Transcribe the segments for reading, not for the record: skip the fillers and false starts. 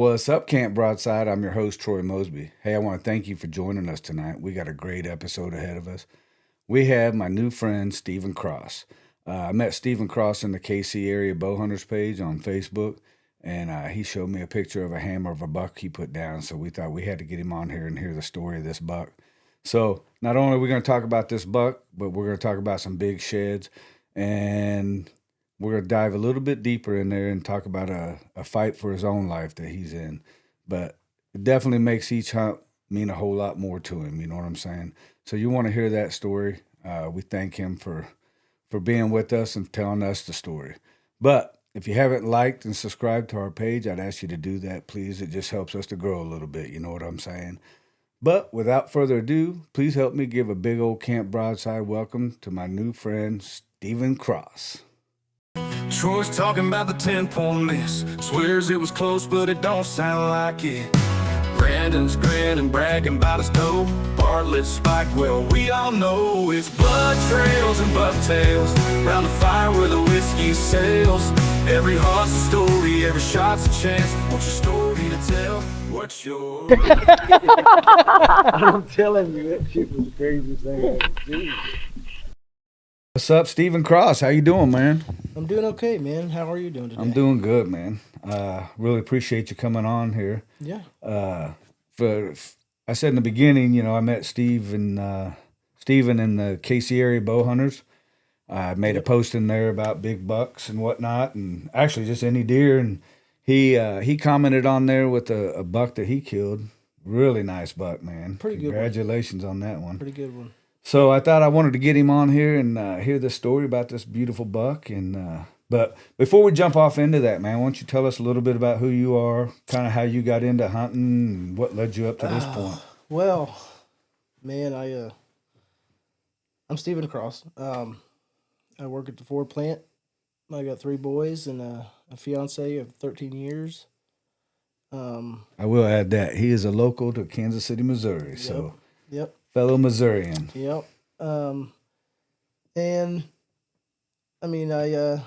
What's up, Camp Broadside? I'm your host, Troy Mosby. Hey, I want to thank you for joining us tonight. We got a great episode ahead of us. We have my new friend, Stephen Cross. I met Stephen Cross in the KC area bow hunters page on Facebook, and he showed me a picture of a hammer of a buck he put down. So we thought we had to get him on here and hear the story of this buck. So not only are we going to talk about this buck, but we're going to talk about some big sheds, and we're going to dive a little bit deeper in there and talk about a fight for his own life that he's in. But it definitely makes each hunt mean a whole lot more to him. You know what I'm saying? So you want to hear that story. We thank him for being with us and telling us the story. But if you haven't liked and subscribed to our page, I'd ask you to do that, please. It just helps us to grow a little bit. You know what I'm saying? But without further ado, please help me give a big old Camp Broadside welcome to my new friend, Stephen Cross. Troy's talking about the 10-point miss. Swears it was close, but it don't sound like it. Brandon's grinning, bragging about his doe. Bartlett's spike, well, we all know it's blood trails and bucktails. Round the fire where the whiskey sails. Every hunt's a story, every shot's a chance. What's your story to tell? What's your... I'm telling you, that shit was the craziest thing I ever seen. What's up, Stephen Cross? How you doing, man? I'm doing okay, man. How are you doing today? I'm doing good, man. Really appreciate you coming on here. Yeah. I said in the beginning, you know, I met Steven in the KC area bow hunters. I made a post in there about big bucks and whatnot, and actually just any deer. And he commented on there with a buck that he killed. Really nice buck, man. Pretty good one. Congratulations on that one. Pretty good one. So I thought I wanted to get him on here and hear the story about this beautiful buck. And but before we jump off into that, man, why don't you tell us a little bit about who you are, kind of how you got into hunting, and what led you up to this point? Well, man, I'm Stephen Cross. I work at the Ford plant. I got 3 boys and a fiance of 13 years. I will add that he is a local to Kansas City, Missouri. So, Yep. fellow Missourian. Yep. And I mean, I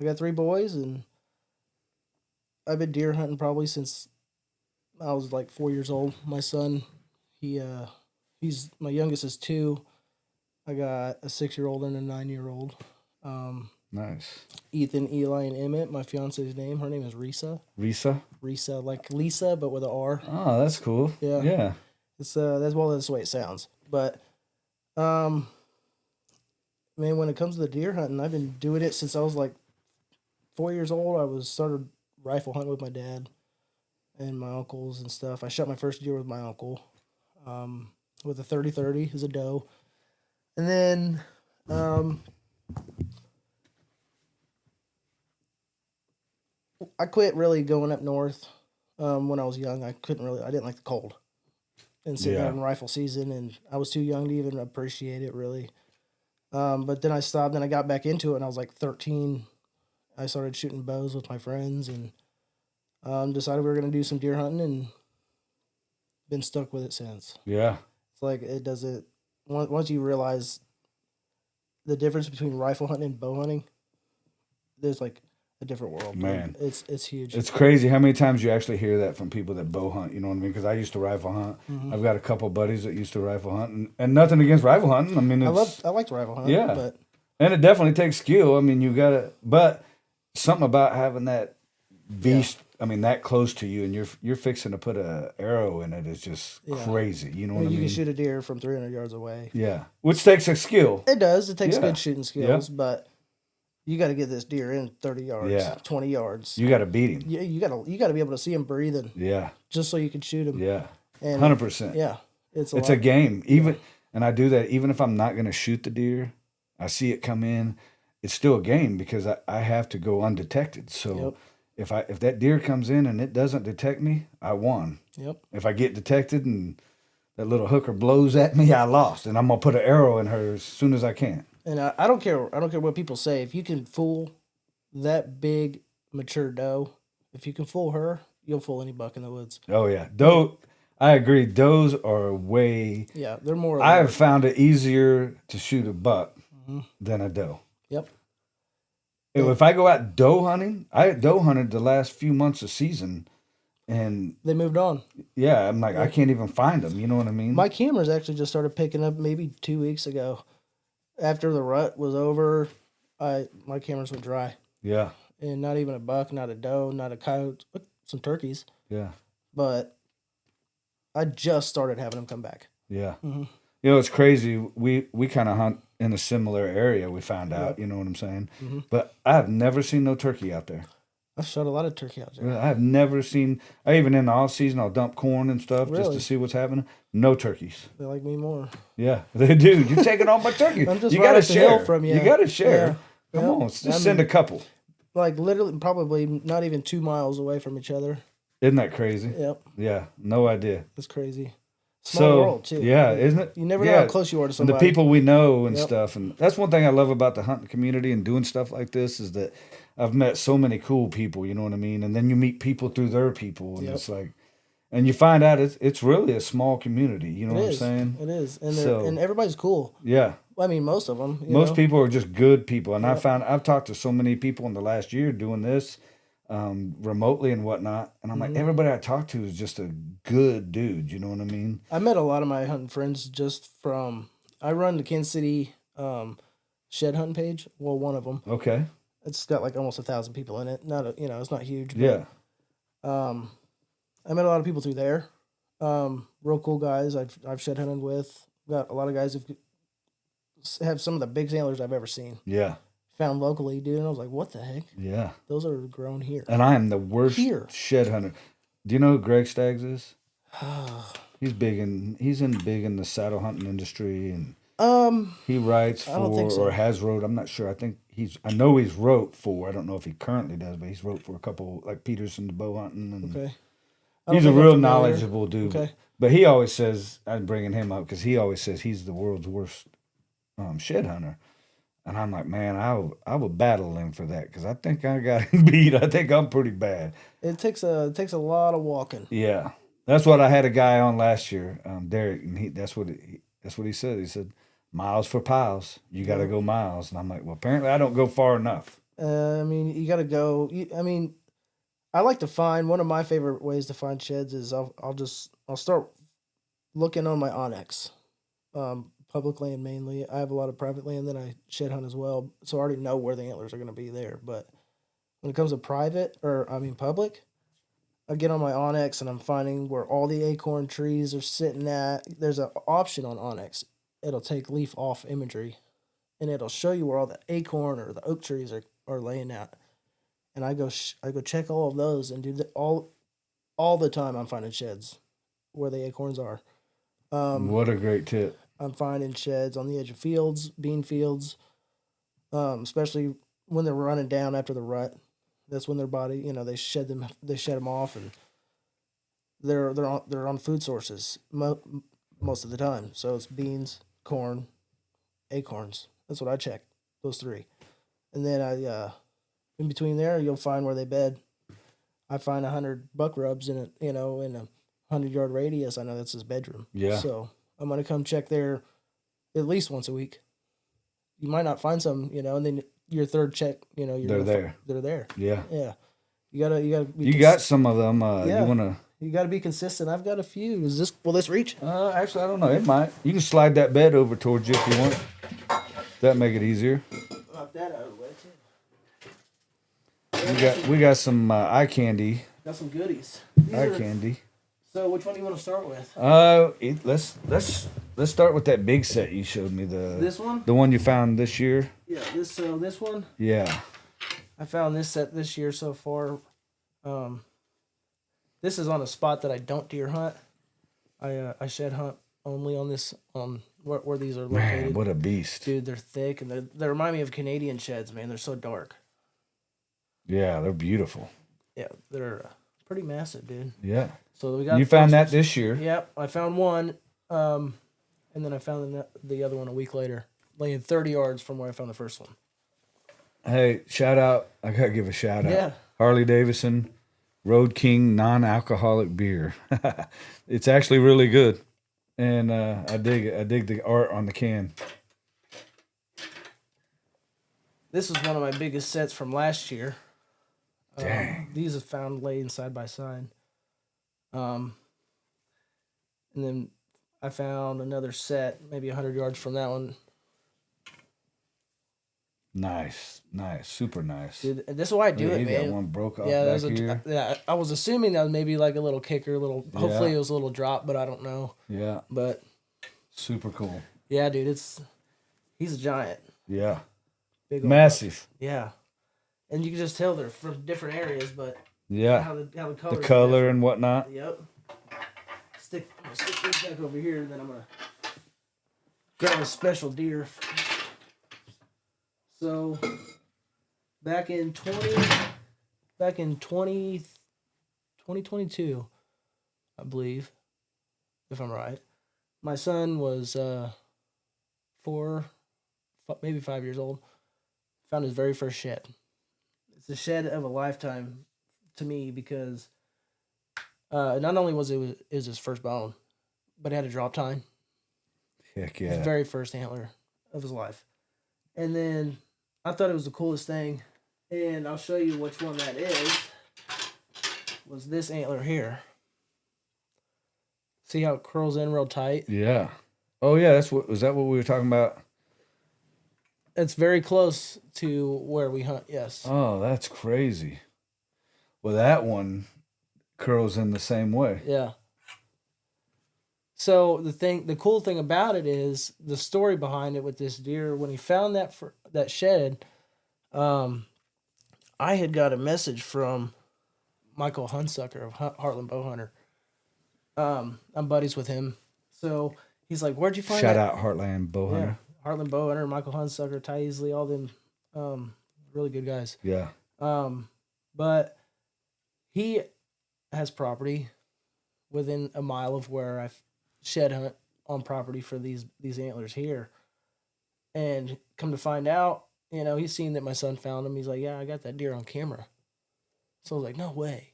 got 3 boys, and I've been deer hunting probably since I was like 4 years old. My son, he's my youngest is 2. I got a 6-year-old and a 9-year-old. Nice. Ethan, Eli, and Emmett. My fiance's name. Her name is Risa. Risa, like Lisa, but with an R. Oh, that's cool. Yeah. It's that's the way it sounds. But man, when it comes to the deer hunting, I've been doing it since I was like 4 years old. I started rifle hunting with my dad and my uncles and stuff. I shot my first deer with my uncle, with a 30-30 as a doe, and then I quit really going up north when I was young. I didn't like the cold. And sitting there in rifle season, and I was too young to even appreciate it, really. But then I stopped, and I got back into it, and I was like 13. I started shooting bows with my friends, and decided we were going to do some deer hunting, and been stuck with it since. Yeah. It's like it doesn't... Once you realize the difference between rifle hunting and bow hunting, there's like a different world. Man. It's huge. It's crazy how many times you actually hear that from people that bow hunt. You know what I mean? Because I used to rifle hunt. Mm-hmm. I've got a couple buddies that used to rifle hunt, and nothing against rifle hunting. I mean, I like rifle hunting. Yeah. But and it definitely takes skill. I mean, you got to, but something about having that beast. I mean, that close to you, and you're fixing to put a arrow in it is just crazy. You know what I mean? You can shoot a deer from 300 yards away. Yeah, which takes a skill. It does. It takes Yeah. good shooting skills, but you got to get this deer in 30 yards, 20 yards. You got to beat him. Yeah, you got to be able to see him breathing. Yeah, just so you can shoot him. yeah, and 100%. Yeah, it's a game. And I do that even if I'm not going to shoot the deer. I see it come in. It's still a game because I have to go undetected. So if that deer comes in and it doesn't detect me, I won. Yep. If I get detected and that little hooker blows at me, I lost, and I'm gonna put an arrow in her as soon as I can. And I don't care. I don't care what people say. If you can fool that big mature doe, if you can fool her, you'll fool any buck in the woods. Oh yeah, doe. I agree. Does are way. Yeah, they're more. I have found it easier to shoot a buck than a doe. Yep. If I go out doe hunting, I doe hunted the last few months of season And they moved on. yeah, I'm like, I can't even find them. You know what I mean? My cameras actually just started picking up maybe 2 weeks ago. After the rut was over, my cameras went dry. Yeah. And not even a buck, not a doe, not a coyote, some turkeys. Yeah. But I just started having them come back. Yeah. Mm-hmm. You know, it's crazy. We kind of hunt in a similar area, we found out, you know what I'm saying? Mm-hmm. But I have never seen no turkey out there. I've shot a lot of turkey out there. I have never seen, even in the off season, I'll dump corn and stuff just to see what's happening. No turkeys. They like me more. Yeah, they do. You're taking all my turkeys. I'm just you got to share from you. You got to share. Yeah. Come on, just send a couple. Like literally, probably not even 2 miles away from each other. Isn't that crazy? Yep. Yeah, no idea. It's crazy. Small world too. Yeah, isn't it? You never know how close you are to somebody. And the people we know and stuff, and that's one thing I love about the hunting community and doing stuff like this is that I've met so many cool people. You know what I mean? And then you meet people through their people, and it's like, and you find out it's really a small community. You know what I'm saying? It is, and everybody's cool. Yeah. I mean, most of them. Most people are just good people, and I've talked to so many people in the last year doing this. Remotely and whatnot, and I'm like, everybody I talk to is just a good dude. You know what I mean? I met a lot of my hunting friends just from. I run the Kansas City shed hunting page. Well, one of them. Okay. It's got like almost 1,000 people in it. It's not huge. But, yeah. I met a lot of people through there. Real cool guys. I've shed hunted with. Got a lot of guys who have some of the biggest antlers I've ever seen. Yeah. Found locally, dude. And I was like, what the heck? Yeah. Those are grown here. And I am the worst shed hunter. Do you know who Greg Staggs is? He's big in the saddle hunting industry, and he writes for or has wrote. I'm not sure. I know he's wrote for. I don't know if he currently does, but he's wrote for a couple like Peterson's bow hunting. And okay. He's a real knowledgeable dude. Okay. But he always says, I'm bringing him up because he always says he's the world's worst shed hunter. And I'm like, man, I would battle him for that because I think I got him beat. I think I'm pretty bad. It takes a lot of walking. Yeah, that's what I had a guy on last year, Derek, and that's what he said. He said, miles for piles. You got to go miles. And I'm like, well, apparently I don't go far enough. I mean, you got to go. I like to find one of my favorite ways to find sheds is I'll start looking on my Onyx. Public land mainly. I have a lot of private land that I shed hunt as well, so I already know where the antlers are going to be there. But when it comes to public, I get on my Onyx and I'm finding where all the acorn trees are sitting at. There's an option on Onyx. It'll take leaf off imagery, and it'll show you where all the acorn or the oak trees are laying out. And I go check all of those and do all the time. I'm finding sheds where the acorns are. What a great tip. I'm finding sheds on the edge of fields, bean fields, especially when they're running down after the rut. That's when their body, they shed them off, and they're on food sources most of the time. So it's beans, corn, acorns. That's what I check, those three, and then in between there you'll find where they bed. I find 100 buck rubs in a 100-yard radius. I know that's his bedroom. Yeah. So I'm going to come check there at least once a week. You might not find some, and then your third check, they're there. They're there. Yeah. Yeah. You got some of them. You got to be consistent. I've got a few. Will this reach? Actually, I don't know. It might. You can slide that bed over towards you if you want. That make it easier. Knock that out of the way too. We got some eye candy. Got some goodies. Candy. So which one do you want to start with? Let's start with that big set you showed me. This one? The one you found this year? Yeah, this one? Yeah. I found this set this year so far. This is on a spot that I don't deer hunt. I shed hunt only on this where these are located. Man, what a beast. Dude, they're thick and they remind me of Canadian sheds, man. They're so dark. Yeah, they're beautiful. Yeah, they're pretty massive, dude. Yeah. So we got. You found that this year? Yep, I found one, and then I found the other one a week later, laying 30 yards from where I found the first one. Hey, shout out! I gotta give a shout out. Yeah. Harley Davidson, Road King non-alcoholic beer. It's actually really good, and I dig it. I dig the art on the can. This is one of my biggest sets from last year. Dang. These are found laying side by side. And then I found another set, maybe 100 yards from that one. Nice, super nice. Dude, this is why I do it, You man. got one broke off Yeah, back here. yeah. I was assuming that was maybe like a little kicker, hopefully it was a little drop, but I don't know. Yeah. But super cool. Yeah, dude, he's a giant. Yeah. Big old Massive. buck. Yeah. And you can just tell they're from different areas, but yeah, how the color and whatnot. Yep. I'm gonna stick this back over here, and then I'm gonna grab a special deer. So back in 2022, I believe, if I'm right, my son was maybe 5 years old. Found his very first shed. It's a shed of a lifetime to me because not only was it his first bone, but it had a drop tine. Heck yeah. His very first antler of his life. And then I thought it was the coolest thing, and I'll show you which one that is. Was this antler here. See how it curls in real tight? Yeah. Oh yeah, was that what we were talking about? It's very close to where we hunt, yes. Oh, that's crazy. Well, that one curls in the same way. Yeah. So the cool thing about it is the story behind it with this deer. When he found that shed, I had got a message from Michael Hunsucker of Heartland Bowhunter. I'm buddies with him, so he's like, "Where'd you find that?" Shout out Heartland Bowhunter. Yeah, Heartland Bowhunter, Michael Hunsucker, Ty Easley, all them, really good guys. Yeah. But he has property within a mile of where I shed hunt on property for these antlers here. And come to find out, he's seen that my son found them. He's like, "Yeah, I got that deer on camera." So I was like, "No way."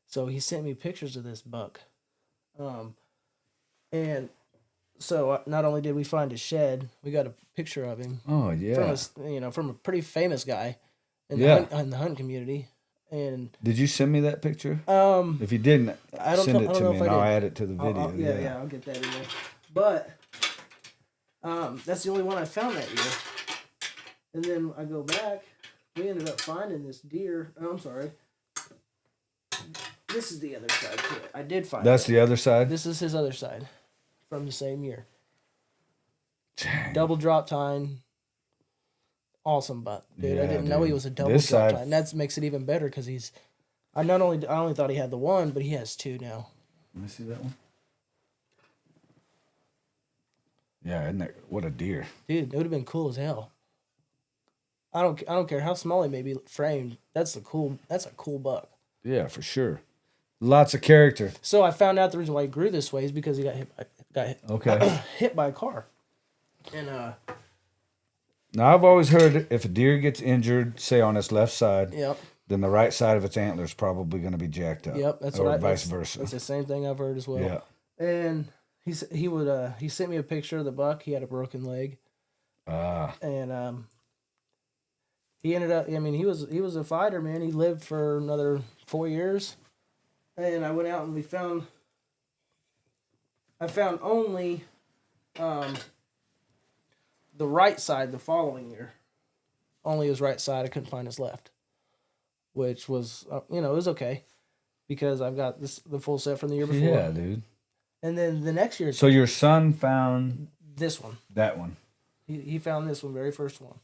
So he sent me pictures of this buck. And so not only did we find his shed, we got a picture of him. Oh yeah. From a pretty famous guy in the hunting community. And did you send me that picture? If you didn't, send it to me and I'll add it to the video. I'll get that in there. But that's the only one I found that year. And then I go back. We ended up finding this deer. Oh, I'm sorry. This is the other side to it. I did find That's the other side? This is his other side from the same year. Dang. Double drop tine. Awesome buck, dude. Yeah, I didn't know he was a double This drop side- tine. That makes it even better because I only thought he had the one, but he has two now. Let me see that one. Yeah, isn't that what a deer? Dude, it would have been cool as hell. I don't care how small he may be framed. That's a cool buck. Yeah, for sure. Lots of character. So I found out the reason why he grew this way is because he got hit by a car. And Now, I've always heard if a deer gets injured, say on its left side, yep. then the right side of its antler is probably going to be jacked up. Yep, that's or vice versa. That's the same thing I've heard as well. Yeah. And he sent me a picture of the buck. He had a broken leg. And he ended up. I mean, he was a fighter, man. He lived for another 4 years. And I went out and I found only the right side the following year. Only his right side. I couldn't find his left, which was it was okay because I've got the full set from the year before. Yeah, dude. And then the next year. So your son found this one. That one. He found this one, very first one.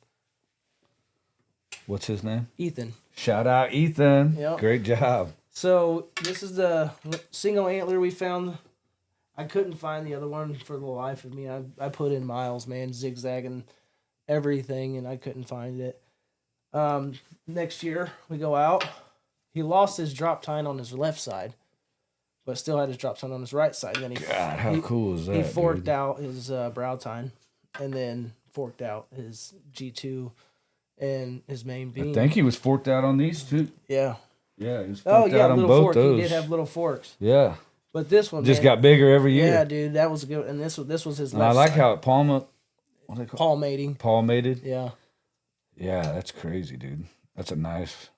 What's his name? Ethan. Shout out Ethan. Yep. Great job. So this is the single antler we found. I couldn't find the other one for the life of me. I put in miles, man, zigzagging everything, and I couldn't find it. Next year we go out. He lost his drop tine on his left side, but still had his drop tine on his right side. And then God, how cool is that? He forked out his brow tine, and then forked out his G2 and his main beam. I think he was forked out on these too. Yeah. Yeah, he was forked out on both fork. those. He did have little forks. Yeah. But this one just got bigger every year. Yeah, dude, that was good. And this was his and left I like side. how it palmating. Palmated? Yeah. Yeah, that's crazy, dude. That's a nice.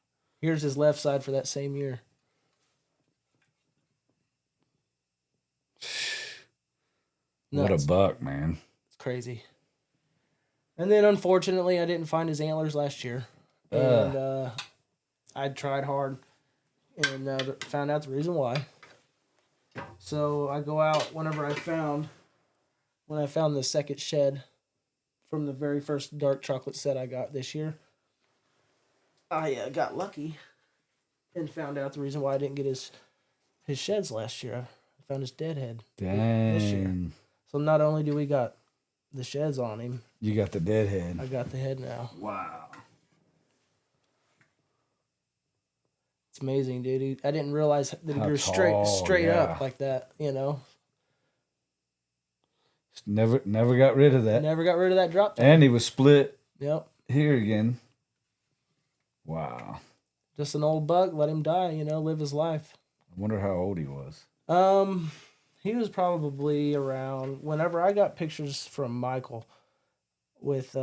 Here's his left side for that same year. What a buck, man. It's crazy. And then, unfortunately, I didn't find his antlers last year. And I tried hard and found out the reason why. So I go out when I found the second shed from the very first dark chocolate set I got this year. I got lucky and found out the reason why I didn't get his sheds last year. I found his dead head this year. Dang. So not only do we got the sheds on him, You got the dead head. I got the head now. Wow. It's amazing, dude. I didn't realize that he How grew tall, straight yeah. up like that, you know. Never got rid of that. Never got rid of that drop top. And he was split Yep. here again. Wow. Just an old buck, let him die, you know, live his life. I wonder how old he was. He was probably around whenever I got pictures from Michael with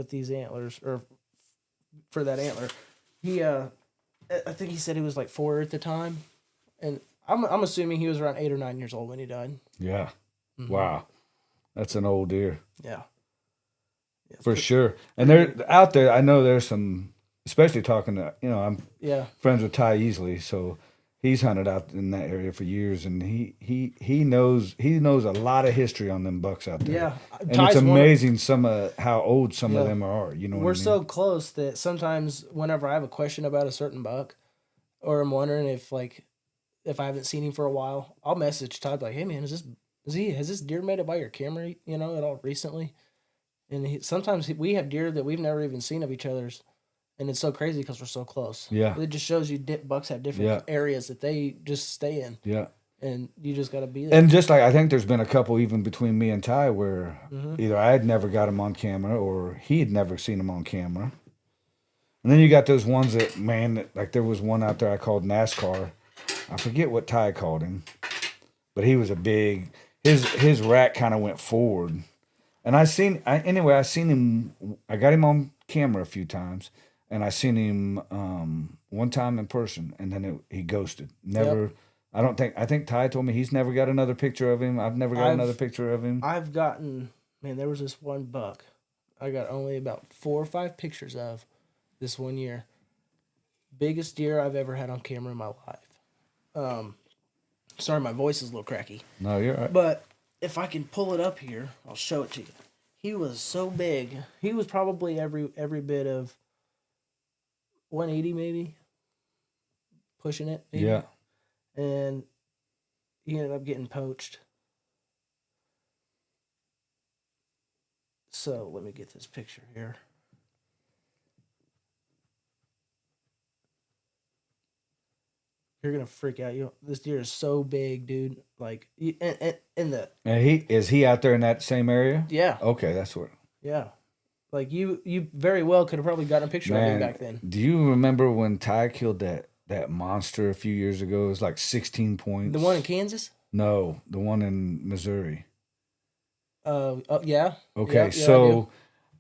these antlers, or for that antler. I think he said he was like 4 at the time, and I'm assuming he was around 8 or 9 years old when he died. Yeah. Mm-hmm. Wow. That's an old deer. Yeah. For sure. And they're out there. I know there's some, especially talking to, I'm friends with Ty Easley, so he's hunted out in that area for years, and he knows a lot of history on them bucks out there. Yeah, and Ty's it's amazing how old some of them are. You know, we're so close that sometimes whenever I have a question about a certain buck, or I'm wondering if I haven't seen him for a while, I'll message Ty like, "Hey man, has this deer made it by your camera? You know, at all recently?" And sometimes we have deer that we've never even seen of each other's. And it's so crazy because we're so close. Yeah. It just shows you bucks have different areas that they just stay in. Yeah. And you just got to be there. And just like, I think there's been a couple even between me and Ty where either I had never got him on camera or he had never seen him on camera. And then you got those ones that, man, like there was one out there I called NASCAR. I forget what Ty called him. But he was a big, his rack kind of went forward. And I seen him, I got him on camera a few times. And I seen him one time in person, and then he ghosted. Never. Yep. I think Ty told me he's never got another picture of him. I've never got another picture of him. I've gotten, man, there was this one buck I got only about 4 or 5 pictures of this one year. Biggest deer I've ever had on camera in my life. Sorry, my voice is a little cracky. No, you're right. But if I can pull it up here, I'll show it to you. He was so big. He was probably every bit of 180 maybe, pushing it. Maybe. Yeah. And he ended up getting poached. So let me get this picture here. You're gonna freak out. This deer is so big, dude. Like, and is he out there in that same area? Yeah. Okay, that's what. Yeah. Like, you very well could have probably gotten a picture of him back then. Do you remember when Ty killed that monster a few years ago? It was like 16 points. The one in Kansas? No, the one in Missouri. Yeah. Okay, so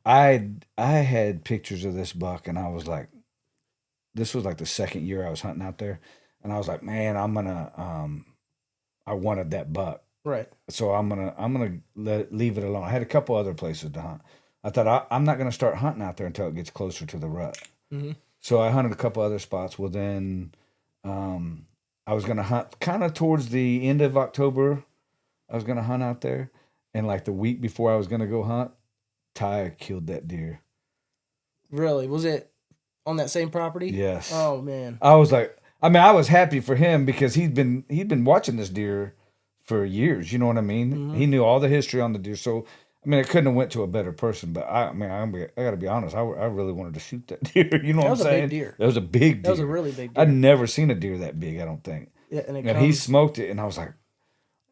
I had pictures of this buck, and I was like, this was like the second year I was hunting out there, and I was like, man, I wanted that buck. Right. So I'm gonna leave it alone. I had a couple other places to hunt. I thought I'm not going to start hunting out there until it gets closer to the rut. Mm-hmm. So I hunted a couple other spots. Well, then I was going to hunt kind of towards the end of October. I was going to hunt out there. And like the week before I was going to go hunt, Ty killed that deer. Really? Was it on that same property? Yes. Oh, man. I was like, I was happy for him because he'd been watching this deer for years. You know what I mean? Mm-hmm. He knew all the history on the deer. So, it couldn't have went to a better person, but I got to be honest. I really wanted to shoot that deer. You know what I'm saying? That was a big deer. That was a big deer. That was a really big deer. I'd never seen a deer that big, I don't think. Yeah, and he smoked it, and I was like,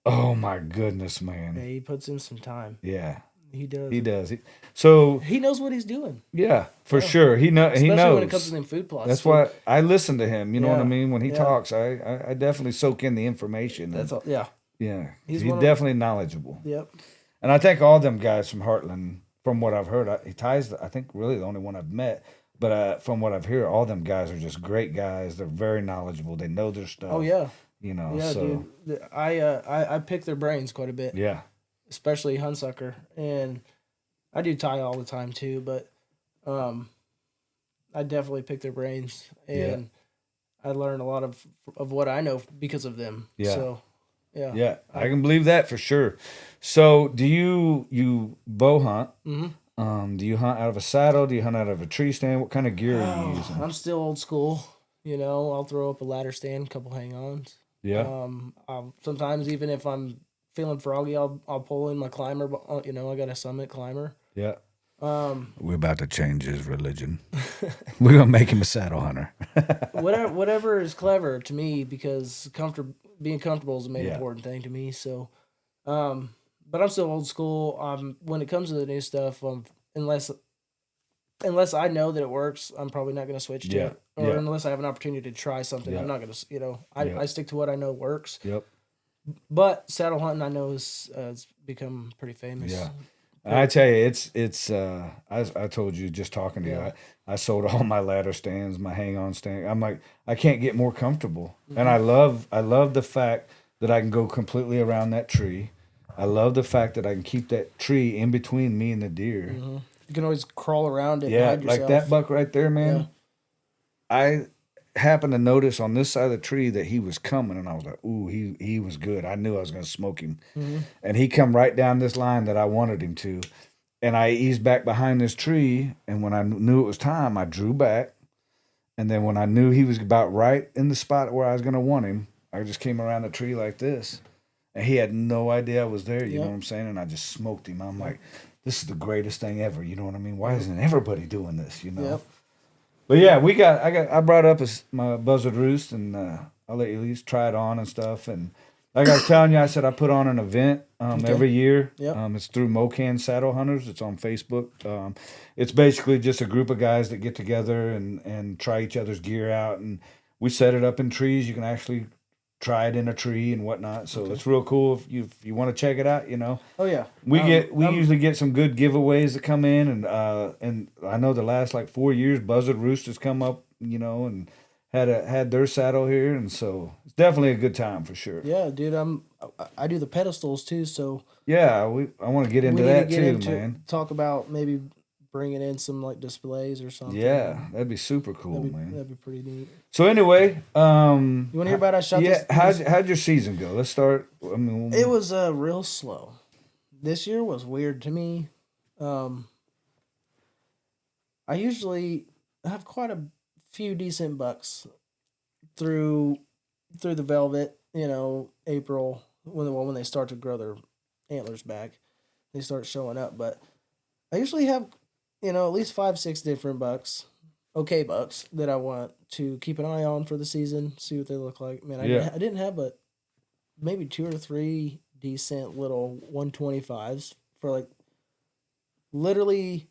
oh my goodness, man. Yeah, he puts in some time. Yeah. He does. He does. So he knows what he's doing. Yeah, for sure. He knows. Especially when it comes to them food plots. That's why I listen to him. You know what I mean? When he talks, I definitely soak in the information. That's all. Yeah. Yeah. He's definitely knowledgeable. Yep. And I think all them guys from Heartland, from what I've heard, Ty's, I think, really the only one I've met. But from what I've heard, all them guys are just great guys. They're very knowledgeable. They know their stuff. Oh, yeah. You know, yeah, so. Dude. I pick their brains quite a bit. Yeah. especially Hunsucker, and I do tie all the time too. But I definitely pick their brains, and I learn a lot of what I know because of them. Yeah. So, yeah. Yeah, I can believe that for sure. So, do you bow hunt? Mm-hmm. Do you hunt out of a saddle? Do you hunt out of a tree stand? What kind of gear are you using? I'm still old school. You know, I'll throw up a ladder stand, couple hang-ons. Yeah. Sometimes even if I'm feeling froggy, I'll pull in my climber. You know, I got a Summit climber. Yeah. We're about to change his religion. We're gonna make him a saddle hunter. whatever is clever to me, because being comfortable is the main important thing to me. So, but I'm still old school. When it comes to the new stuff, unless I know that it works, I'm probably not going to switch to it. Or unless I have an opportunity to try something, I'm not going to. You know, I stick to what I know works. Yep. But saddle hunting, I know it's become pretty famous. Yeah. I tell you, it's. I told you just talking to you. I sold all my ladder stands, my hang-on stand. I'm like, I can't get more comfortable, and I love the fact that I can go completely around that tree. I love the fact that I can keep that tree in between me and the deer. Mm-hmm. You can always crawl around it. Yeah, and hide yourself. like that buck right there, man. Yeah. I happened to notice on this side of the tree that he was coming, and I was like, ooh, he was good. I knew I was going to smoke him. Mm-hmm. And he come right down this line that I wanted him to. And I eased back behind this tree, and when I knew it was time, I drew back. And then when I knew he was about right in the spot where I was going to want him, I just came around the tree like this. And he had no idea I was there, you know what I'm saying? And I just smoked him. I'm like, this is the greatest thing ever, you know what I mean? Why isn't everybody doing this, you know? Yep. But yeah, I brought up my buzzard roost, and I'll let you at least try it on and stuff. And like I was telling you, I said I put on an event every year. Yep. It's through Mocan Saddle Hunters. It's on Facebook. It's basically just a group of guys that get together and try each other's gear out. And we set it up in trees. You can actually try it in a tree and whatnot. So it's real cool if you want to check it out, you know. Oh yeah. We usually get some good giveaways that come in, and I know the last like 4 years Buzzard Roost has come up, you know, and had their saddle here, and so it's definitely a good time for sure. Yeah, dude, I do the pedestals too, so yeah, I want to get into that too, man. Talk about maybe bringing in some like displays or something. Yeah, that'd be super cool, man. That'd be pretty neat. So anyway, you want to hear about I shot this? How'd your season go? Let's start. I mean, it was real slow. This year was weird to me. I usually have quite a few decent bucks through the velvet, you know, April when they start to grow their antlers back, they start showing up. But I usually have, you know, at least 5-6 different bucks, okay bucks that I want to keep an eye on for the season, see what they look like. Man, I didn't have but maybe 2 or 3 decent little 125s for like literally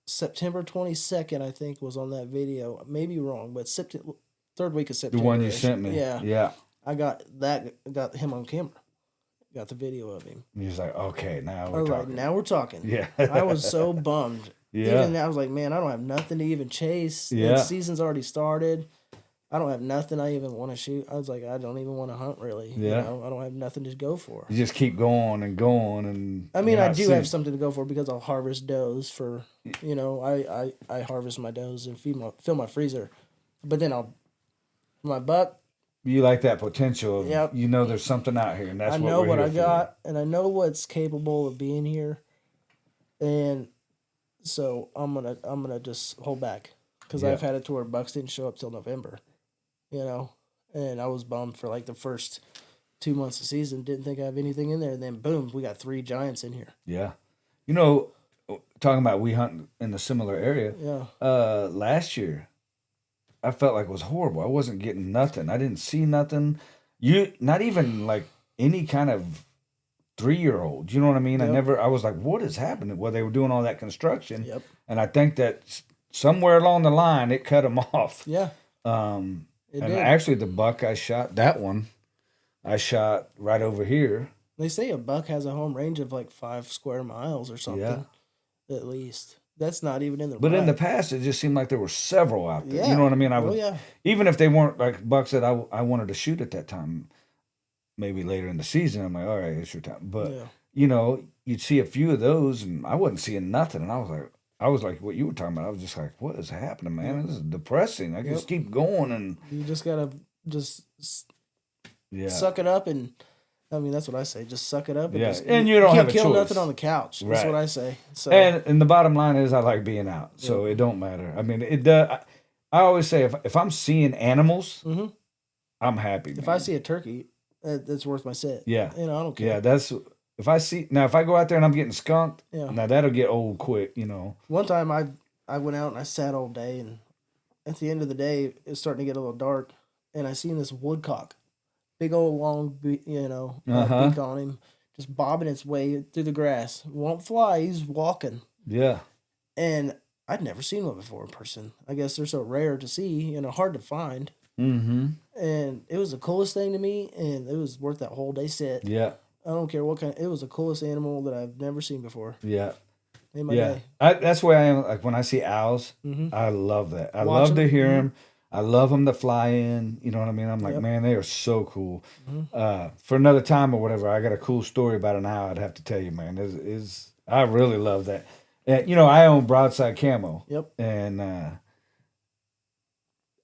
September 22nd, I think, was on that video. Maybe wrong, but third week of September. The one you sent me. Yeah. Yeah. I got him on camera. Got the video of him. He was like, okay, now we're talking. Like, now we're talking. Yeah. I was so bummed. Yeah. Even I was like, man, I don't have nothing to even chase. Yeah. The season's already started. I don't have nothing I even want to shoot. I was like, I don't even want to hunt really. Yeah. You know, I don't have nothing to go for. You just keep going and going and. I mean, I do have something to go for because I'll harvest does for, you know, I harvest my does and fill my freezer, but then my buck. You like that potential. Yep. You know, there's something out here, and that's I know what I got, and I know what's capable of being here, and so I'm gonna just hold back because I've had it to where bucks didn't show up till November, you know, and I was bummed for like the first 2 months of season. Didn't think I have anything in there, and then boom, we got 3 giants in here. Yeah, you know, talking about we hunt in a similar area. Yeah. Last year, I felt like it was horrible. I wasn't getting nothing. I didn't see nothing. Not even like any kind of 3-year-old. You know what I mean? Yep. I was like, what is happening? Well, they were doing all that construction. Yep. And I think that somewhere along the line, it cut them off. Yeah. And did. actually, the buck I shot right over here. They say a buck has a home range of like 5 square miles or something, at least. That's not even in the. But in the past, it just seemed like there were several out there. Yeah. You know what I mean? Even if they weren't like bucks that I wanted to shoot at that time. maybe later in the season, I'm like, all right, it's your time. But Yeah. you know, you'd see a few of those, and I wasn't seeing nothing, and I was like, what you were talking about. I was just like, what is happening, man? Yep. This is depressing. I just Yep. keep going, and You just gotta just yeah, suck it up, and I mean that's what I say. Just suck it up, and yeah, just and you don't can't have a kill choice, nothing on the couch. That's right? what I say. So And the bottom line is, I like being out, so yep. it don't matter. I mean, it does. I always say, if I'm seeing animals, Hmm. I'm happy, If I man. see a turkey, that's worth my sit. Yeah, You know, I don't yeah. care. That's if I see now. If I go out there and I'm getting skunked, Yeah. now that'll get old quick. You know. One time I went out and I sat all day, and at the end of the day, it was starting to get a little dark, and I seen this woodcock, big old long, Uh huh. beak on him, just bobbing its way through the grass. Won't fly. He's walking, Yeah. and I'd never seen one before in person. I guess they're so rare to see, hard to find. Mm-hmm. And it was the coolest thing to me, and it was worth that whole day sit. Yeah. I don't care what kind. It was the coolest animal that I've never seen before Yeah. in my Yeah. day. That's where I am. Like when I see owls, Mm-hmm. I love that. I Watch love to them. hear Mm-hmm. them. I love them to fly in. You know what I mean? I'm like, Yep. man, they are so cool. Mm-hmm. For another time or whatever, I got a cool story about an owl. I'd have to tell you, man. Is I really love that. And, I own Broadside Camo, Yep. and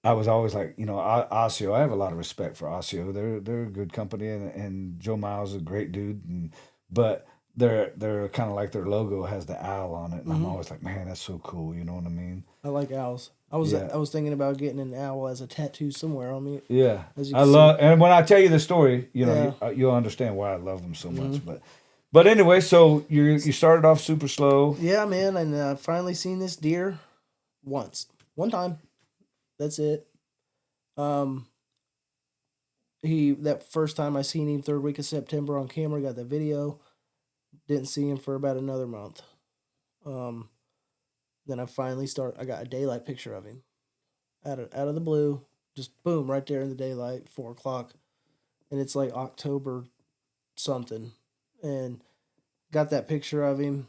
I was always like, Osseo. I have a lot of respect for Osseo. They're a good company, and Joe Miles is a great dude. But they're kind of like their logo has the owl on it, and I'm Mm-hmm. always like, man, that's so cool. You know what I mean? I like owls. I was Yeah, I was thinking about getting an owl as a tattoo somewhere on me, yeah. as you I can see. love, and when I tell you the story, Yeah. you'll understand why I love them so Mm-hmm. much. But anyway, so you started off super slow. Yeah, man, and I finally seen this deer one time. That's it. Um, that first time I seen him, third week of September on camera, got the video. Didn't see him for about another month. Um, then I got a daylight picture of him, out of the blue, just boom, right there in the daylight, 4 o'clock, and it's like October something, and got that picture of him,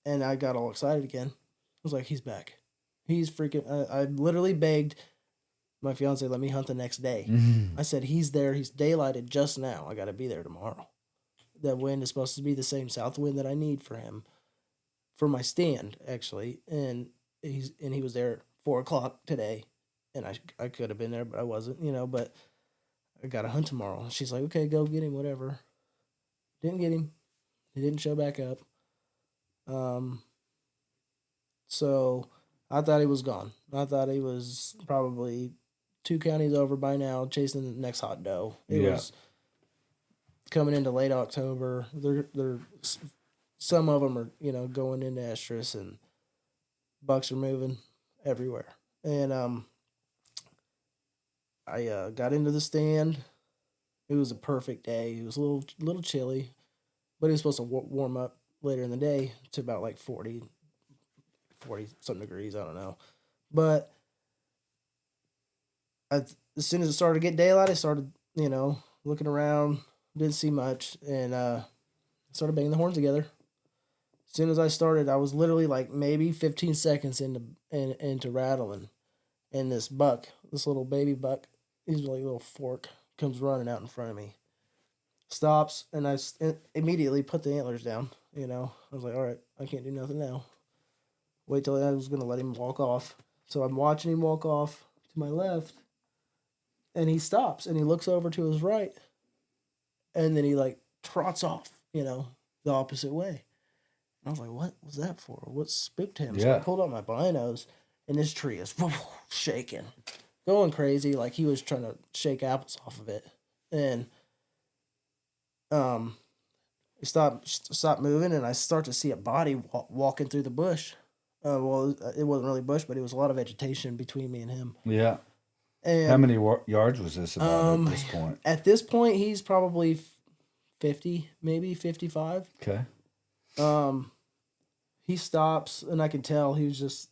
and I got all excited again. I was like, he's back. He's freaking. I literally begged my fiance let me hunt the next day. Mhm. I said, he's there. He's daylighted just now. I got to be there tomorrow. That wind is supposed to be the same south wind that I need for him, for my stand actually. And he was there 4 o'clock today, and I could have been there, but I wasn't. But I got to hunt tomorrow. She's like, okay, go get him, whatever. Didn't get him. He didn't show back up. So I thought he was gone. I thought he was probably 2 counties over by now, chasing the next hot doe. It Yeah. was coming into late October. Some of them are going into estrus, and bucks are moving everywhere. And I got into the stand. It was a perfect day. It was a little chilly, but it was supposed to warm up later in the day to about like 40 some degrees. I don't know, but as soon as it started to get daylight, I started looking around. Didn't see much, and started banging the horns together. As soon as I started, I was literally like maybe 15 seconds into rattling, and this little baby buck, he's like a little fork, comes running out in front of me. Stops, and I immediately put the antlers down. I was like, all right, I can't do nothing now. Wait till I was going to let him walk off. So I'm watching him walk off to my left, and he stops, and he looks over to his right, and then he like trots off, the opposite way. And I was like, what was that for? What spooked him? So I Yeah. pulled out my binos, and this tree is shaking, going crazy, like he was trying to shake apples off of it. And he stopped moving, and I start to see a body walking through the bush. Well, it wasn't really bush, but it was a lot of vegetation between me and him. Yeah. And How many yards was this about at this point? At this point, he's probably 50, maybe 55. Okay. He stops, and I can tell he was just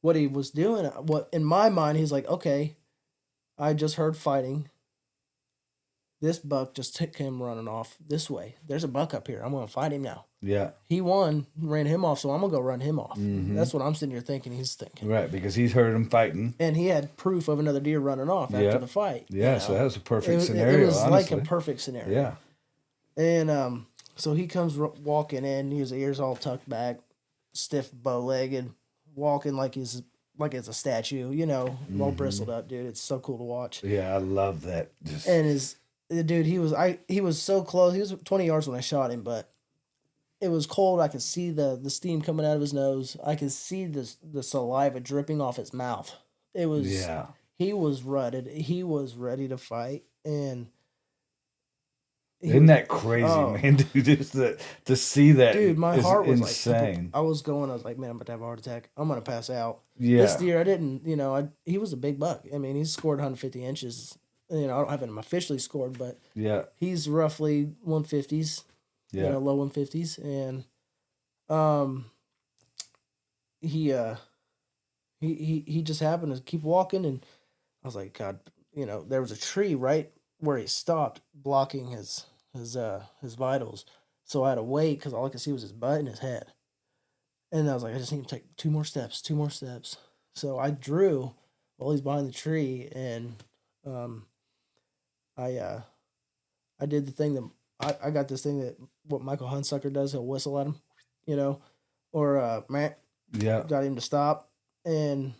what he was doing. What in my mind, he's like, okay, I just heard fighting. This buck just came running off this way. There's a buck up here. I'm going to fight him now. Yeah. He won, ran him off, so I'm going to go run him off. Mm-hmm. That's what I'm sitting here thinking he's thinking. Right, because he's heard him fighting. And he had proof of another deer running off after the fight. Yeah, so that was a perfect scenario, It was honestly. like a perfect scenario. Yeah. And so he comes walking in, his ears all tucked back, stiff bow-legged, walking like it's a statue, all bristled up, dude. It's so cool to watch. Yeah, I love that. And dude, he was so close. He was 20 yards when I shot him, but it was cold. I could see the steam coming out of his nose. I could see the saliva dripping off his mouth. It was he was rutted. He was ready to fight, and isn't that crazy, man, dude? Just to see that, dude, my heart was insane. I was like, man, I'm about to have a heart attack. I'm gonna pass out. Yeah, this deer, I didn't, he was a big buck. I mean, he scored 150 inches. I don't have him officially scored, but he's roughly 150s. Low 150s, and he just happened to keep walking, and I was like, God, there was a tree right where he stopped, blocking his vitals, so I had to wait because all I could see was his butt and his head, and I was like, I just need to take two more steps, so I drew while he's behind the tree, and I did the thing that I got this thing that what Michael Hunsucker does. He'll whistle at him, or got him to stop and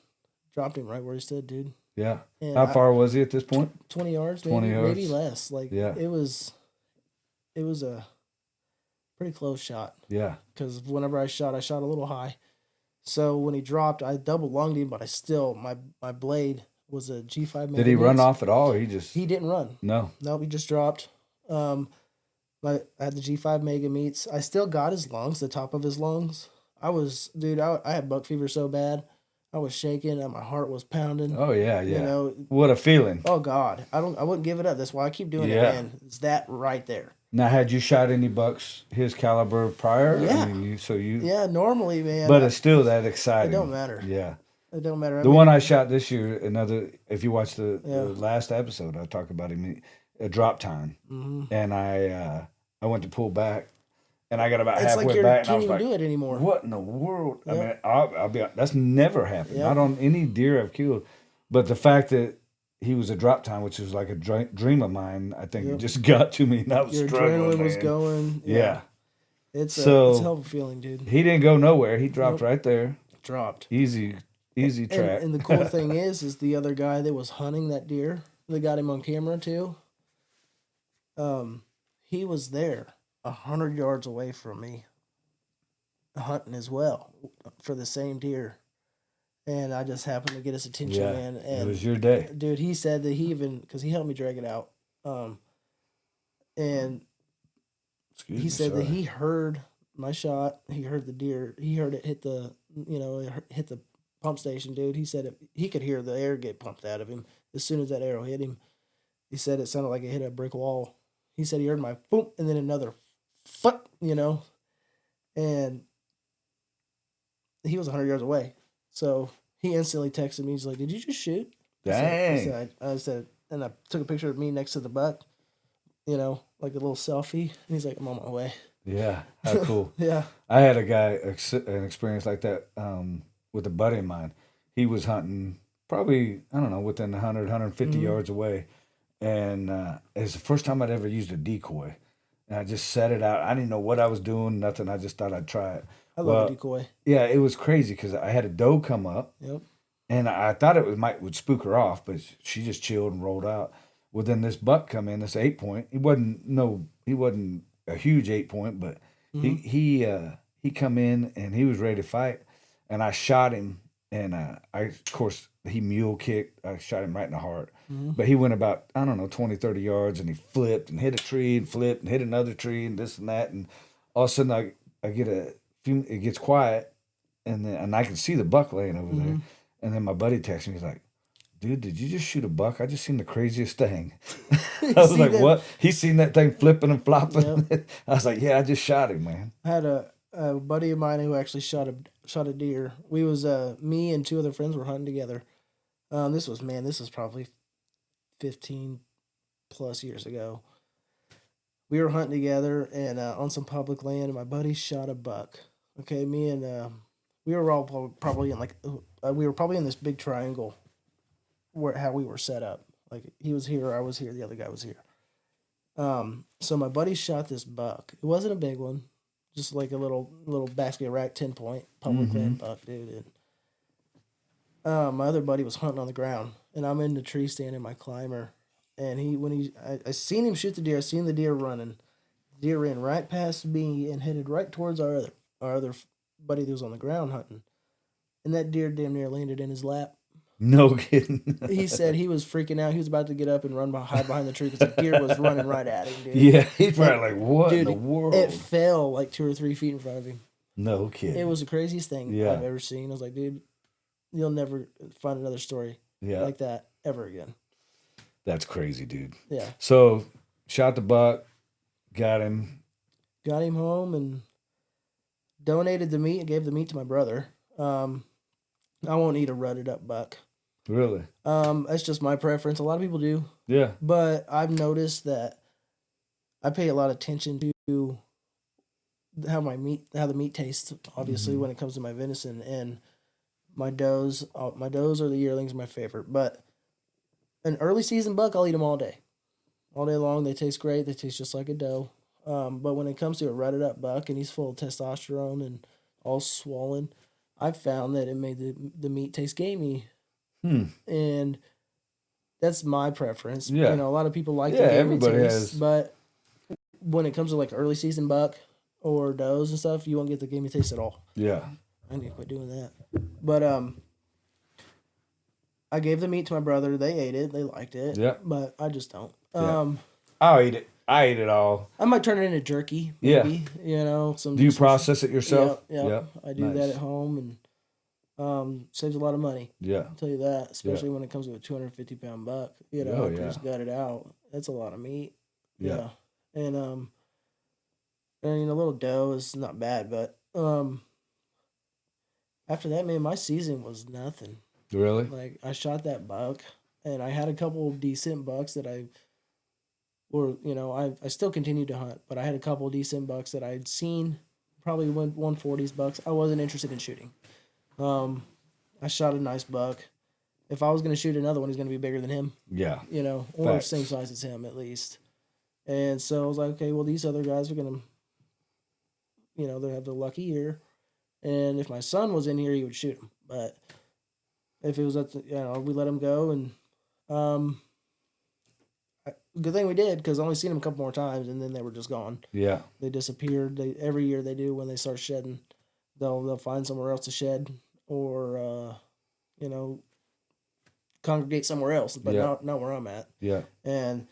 dropped him right where he stood, dude. Yeah. And how far was he at this point? 20 yards, maybe, 20 yards. maybe less. Like it was a pretty close shot. Yeah. Because whenever I shot a little high. So when he dropped, I double lunged him, but I still my blade was a G5. Did he run off at all? Or he didn't run. No. Nope, he just dropped. I had the G5 Mega Meats. I still got his lungs, the top of his lungs. I had buck fever so bad. I was shaking and my heart was pounding. Oh yeah. What a feeling. Oh God. I wouldn't give it up. That's why I keep doing it, man. It's that right there. Now, had you shot any bucks his caliber prior? Yeah. I mean, yeah, normally, man. But it's still that exciting. It don't matter. Yeah. It don't matter. The one I shot this year, if you watch the last episode, I talked about him, a drop time. Mm-hmm. And I went to pull back, and I got about halfway back, and I was like, do it anymore. What in the world? Yep. I mean, I'll be that's never happened. Yep. Not on any deer I've killed. But the fact that he was a drop time, which was like a dream of mine, I think it just got to me, and I was struggling. Your adrenaline was going. Yeah. It's a hell of a feeling, dude. He didn't go nowhere. He dropped right there. Dropped. Easy trap. And the cool thing is the other guy that was hunting that deer, they got him on camera too. He was there 100 yards away from me, hunting as well for the same deer. And I just happened to get his attention, man. And it was your day. Dude, he said that because he helped me drag it out. And he said that he heard my shot. He heard the deer. He heard it hit the pump station, dude. He said he could hear the air get pumped out of him as soon as that arrow hit him. He said it sounded like it hit a brick wall. He said he heard my boom and then another fuck, and he was 100 yards away. So he instantly texted me. He's like, "Did you just shoot?" Dang. I said, and I took a picture of me next to the buck, like a little selfie. And he's like, "I'm on my way." Yeah, how cool. Yeah. I had a guy, an experience like that with a buddy of mine. He was hunting probably, I don't know, within 100, 150 yards away. And it's the first time I'd ever used a decoy. And I just set it out. I didn't know what I was doing, nothing. I just thought I'd try it. I love a decoy. Yeah, it was crazy because I had a doe come up. Yep. And I thought it would spook her off, but she just chilled and rolled out. Well, then this buck come in, this 8-point. He wasn't a huge 8-point, but he come in and he was ready to fight. And I shot him, and of course, he mule kicked. I shot him right in the heart. Mm-hmm. But he went about, I don't know, 20, 30 yards, and he flipped and hit a tree and flipped and hit another tree and this and that. And all of a sudden, I get it gets quiet, and I can see the buck laying over there. And then my buddy texts me, he's like, "Dude, did you just shoot a buck? I just seen the craziest thing." I was like, that? What? He seen that thing flipping and flopping. Yep. I was like, yeah, I just shot him, man. I had a buddy of mine who actually shot a deer. We was me and two other friends were hunting together. This was probably 15, plus years ago. We were hunting together and on some public land, and my buddy shot a buck. Okay, me and we were all probably in we were probably in this big triangle where how we were set up. Like he was here, I was here, the other guy was here. So my buddy shot this buck. It wasn't a big one, just like a little basket rack 10-point public land buck, dude. And my other buddy was hunting on the ground, and I'm in the tree stand in my climber. And I seen him shoot the deer. I seen the deer running. The deer ran right past me and headed right towards our other buddy that was on the ground hunting. And that deer damn near landed in his lap. No kidding. He said he was freaking out. He was about to get up and hide behind the tree because the deer was running right at him, dude. Yeah, he's probably like, what dude, in the world? It fell like 2 or 3 feet in front of him. No kidding. It was the craziest thing I've ever seen. I was like, dude, you'll never find another story like that ever again. That's crazy, dude. Yeah. So, shot the buck, got him home, and donated the meat and gave the meat to my brother. I won't eat a rutted up buck. Really? That's just my preference. A lot of people do. Yeah. But I've noticed that I pay a lot of attention to how the meat tastes, obviously, when it comes to my venison. And my does are the yearlings, my favorite. But an early season buck, I'll eat them all day long. They taste great. They taste just like a doe. But when it comes to a rutted up buck and he's full of testosterone and all swollen, I've found that it made the meat taste gamey. And that's my preference. Yeah. You know, a lot of people like the gamey everybody taste, has. but when it comes to like early season buck or does and stuff, you won't get the gamey taste at all. Yeah. I need to quit doing that. But I gave the meat to my brother. They ate it. They liked it. Yeah. But I just don't. I'll eat it. I ate it all. I might turn it into jerky. Maybe, you know. Do you process it yourself? Yeah. I do that at home, and saves a lot of money. Yeah. I'll tell you that, especially when it comes to a 250-pound buck. You know, just gut it out. That's a lot of meat. Yeah. And a little doe is not bad, but after that, man, my season was nothing. Really? Like, I shot that buck, and I had a couple of decent bucks that I still continued to hunt, but I had a couple of decent bucks that I'd seen, probably 140s bucks. I wasn't interested in shooting. I shot a nice buck. If I was going to shoot another one, he's going to be bigger than him. Yeah. You know, or same size as him at least. And so I was like, okay, well, these other guys are going to, they have the lucky year. And if my son was in here, he would shoot him. But if it was we let him go. And good thing we did, because I only seen them a couple more times, and then they were just gone. Yeah. They disappeared. Every year they do, when they start shedding, they'll find somewhere else to shed, or congregate somewhere else, but not where I'm at. Yeah. And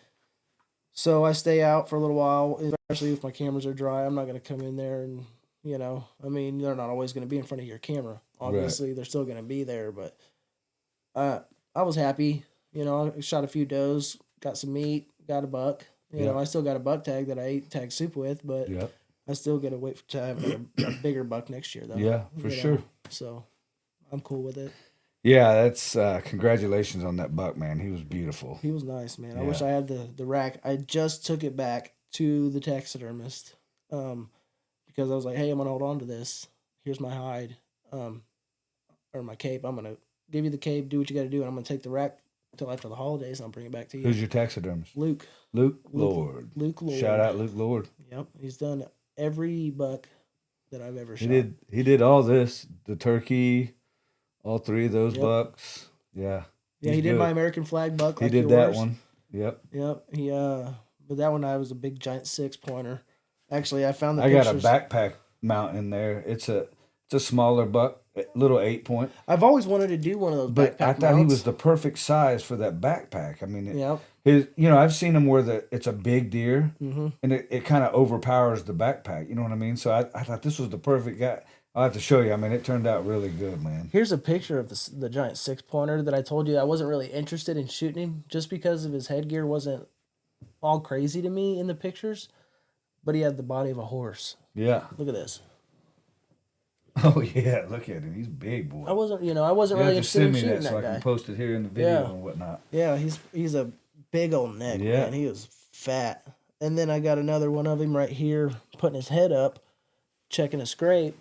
so I stay out for a little while, especially if my cameras are dry. I'm not going to come in there and, they're not always going to be in front of your camera. Obviously, they're still going to be there, but I was happy. I shot a few does, got some meat, got a buck. I still got a buck tag that I ate tag soup with, but I still got to wait to have a bigger buck next year, though. Yeah, for sure. So I'm cool with it. Yeah, that's congratulations on that buck, man. He was beautiful. He was nice, man. I wish I had the rack. I just took it back to the taxidermist because I was like, hey, I'm going to hold on to this. Here's my hide or my cape. I'm going to give you the cape, do what you got to do, and I'm going to take the rack until after the holidays, and I'll bring it back to you. Who's your taxidermist? Luke. Luke Lord. Luke Lord. Shout out Luke Lord. Yep. He's done every buck that I've ever shot. He did all this, the turkey, all three of those bucks. Yeah. Yeah, he did my American flag buck. He did that one. Yep. Yep. He but that one I was a big giant 6-pointer. Actually, I found the I pictures. got a backpack mount in there. It's a smaller buck, little 8-point. I've always wanted to do one of those but backpack I thought mounts. he was the perfect size for that backpack. I mean, Yep. I've seen him where it's a big deer, and it kind of overpowers the backpack. You know what I mean? So I thought this was the perfect guy. I'll have to show you. I mean, it turned out really good, man. Here's a picture of the giant 6-pointer that I told you I wasn't really interested in shooting him just because of his headgear wasn't all crazy to me in the pictures, but he had the body of a horse. Yeah. Look at this. Oh yeah, look at him. He's big, boy. I wasn't really interested in shooting that so guy. I can post it here in the video and whatnot. Yeah, he's a big old neck, Yeah. man. He was fat. And then I got another one of him right here, putting his head up, checking a scrape.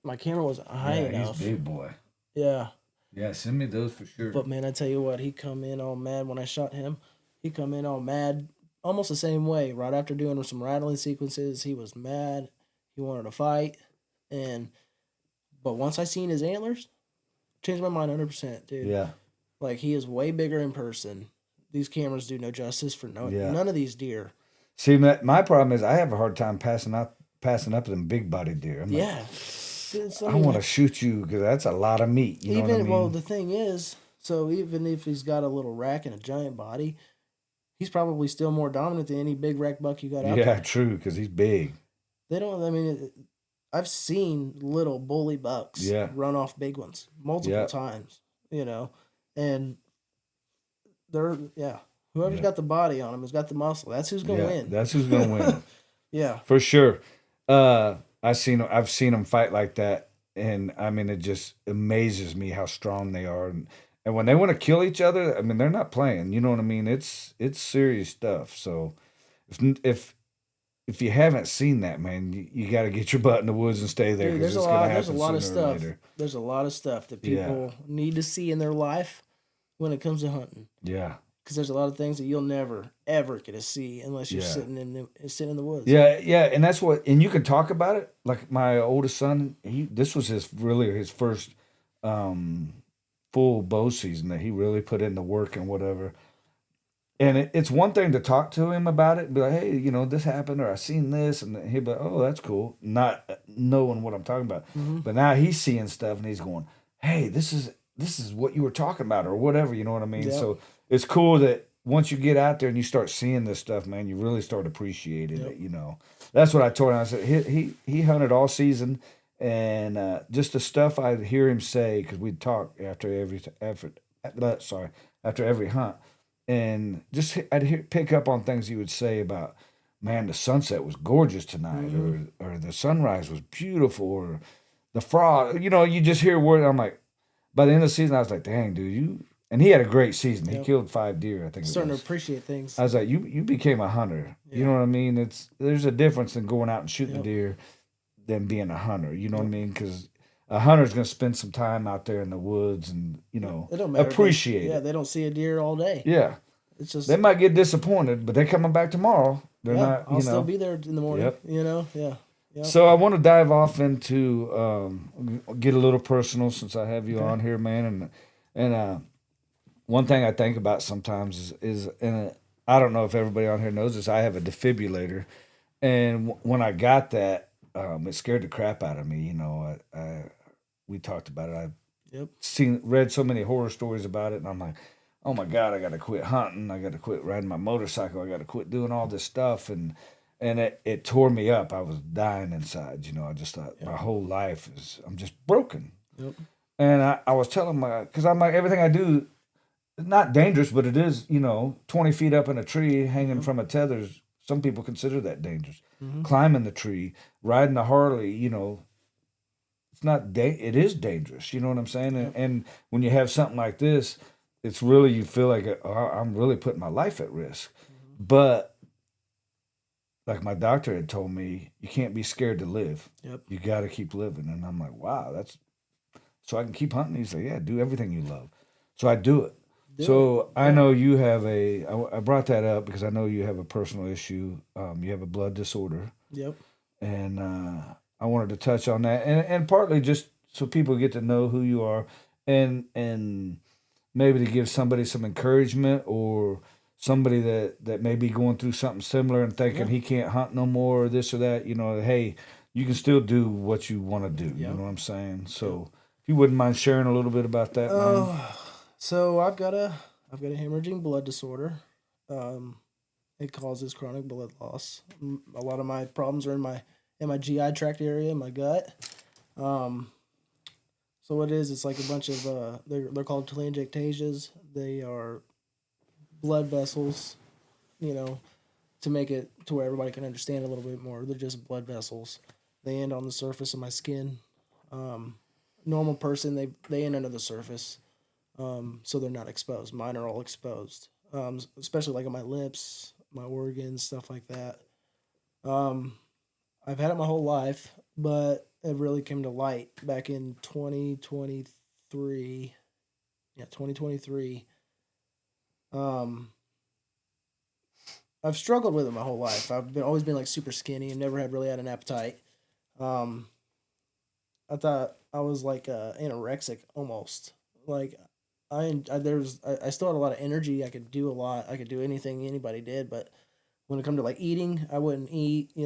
My camera wasn't high enough. He's big boy. Yeah. Yeah, send me those for sure. But man, I tell you what, he come in all mad when I shot him. He come in all mad, almost the same way. Right after doing some rattling sequences, he was mad. He wanted to fight, but once I seen his antlers, changed my mind 100%, dude. Yeah. Like he is way bigger in person. These cameras do no justice for none of these deer. See, my problem is I have a hard time passing up them big body deer. I'm like, I want to shoot you because that's a lot of meat. You know what I mean? Well, the thing is, so even if he's got a little rack and a giant body, he's probably still more dominant than any big rack buck you got out there. Yeah, true, because he's big. They don't. I mean, I've seen little bully bucks run off big ones multiple times. You know, and they're whoever's got the body on him has got the muscle. That's who's gonna win. That's who's gonna win. Yeah, for sure. I've seen them fight like that, and I mean, it just amazes me how strong they are. And when they want to kill each other, I mean, they're not playing. You know what I mean? It's serious stuff. So if you haven't seen that, man, you got to get your butt in the woods and stay there. Dude, there's a lot of stuff. There's a lot of stuff that people need to see in their life when it comes to hunting. Yeah. Because there's a lot of things that you'll never ever get to see unless you're sitting in the woods. Yeah, and that's what. And you can talk about it. Like my oldest son, this was his first full bow season that he really put in the work and whatever. And it's one thing to talk to him about it and be like, hey, this happened or I seen this, and he'd be like, oh, that's cool, not knowing what I'm talking about. Mm-hmm. But now he's seeing stuff and he's going, hey, this is what you were talking about or whatever. You know what I mean? Yep. So it's cool that once you get out there and you start seeing this stuff, man, you really start appreciating it. That's what I told him. I said he hunted all season, and just the stuff I'd hear him say, because we'd talk after every hunt, and just I'd pick up on things he would say about, man, the sunset was gorgeous tonight, mm-hmm. or the sunrise was beautiful, or the frog. You just hear words. I'm like, by the end of the season, I was like, dang, dude, and he had a great season. He killed 5 deer, I think. Starting to appreciate things. I was like, you became a hunter. Yeah. You know what I mean? There's a difference in going out and shooting a deer than being a hunter. You know what I mean? Because a hunter's going to spend some time out there in the woods and it don't matter appreciate it. Yeah, they don't see a deer all day. Yeah, it's just they might get disappointed, but they're coming back tomorrow. They're not. I'll still be there in the morning. Yep. Yeah. Yep. So I want to dive off into get a little personal since I have you on here, man, and one thing I think about sometimes is I don't know if everybody on here knows this. I have a defibrillator, and when I got that, it scared the crap out of me. We talked about it. I've read so many horror stories about it, and I'm like, oh my God, I got to quit hunting. I got to quit riding my motorcycle. I got to quit doing all this stuff, and it tore me up. I was dying inside. I just thought my whole life I'm just broken. Yep. And I was telling because I'm like, everything I do, not dangerous, but it is, 20 feet up in a tree hanging from a tether. Some people consider that dangerous. Mm-hmm. Climbing the tree, riding a Harley, it's not, it is dangerous. You know what I'm saying? Yep. And when you have something like this, it's really, you feel like I'm really putting my life at risk. Mm-hmm. But like my doctor had told me, you can't be scared to live. Yep. You got to keep living. And I'm like, wow, so I can keep hunting. He's like, yeah, do everything you love. So I do it. I know you have I brought that up because I know you have a personal issue. You have a blood disorder. Yep. And I wanted to touch on that. And partly just so people get to know who you are and maybe to give somebody some encouragement or somebody that may be going through something similar and thinking he can't hunt no more or this or that, hey, you can still do what you want to do. Yep. You know what I'm saying? So if you wouldn't mind sharing a little bit about that, man. So I've got a hemorrhaging blood disorder. It causes chronic blood loss. A lot of my problems are in my GI tract area, in my gut. So what it is, it's like a bunch of they're called telangiectasias. They are blood vessels, to make it to where everybody can understand a little bit more. They're just blood vessels. They end on the surface of my skin. Normal person, they end under the surface. So they're not exposed. Mine are all exposed. especially like on my lips, my organs, stuff like that. Um, I've had it my whole life, but it really came to light back in 2023. Yeah, 2023. Um, I've struggled with it my whole life. I've been always been like super skinny and never had really had an appetite. Um, I thought I was like anorexic almost. Like I still had a lot of energy. I could do a lot. I could do anything anybody did, but when it come to like eating, I wouldn't eat. I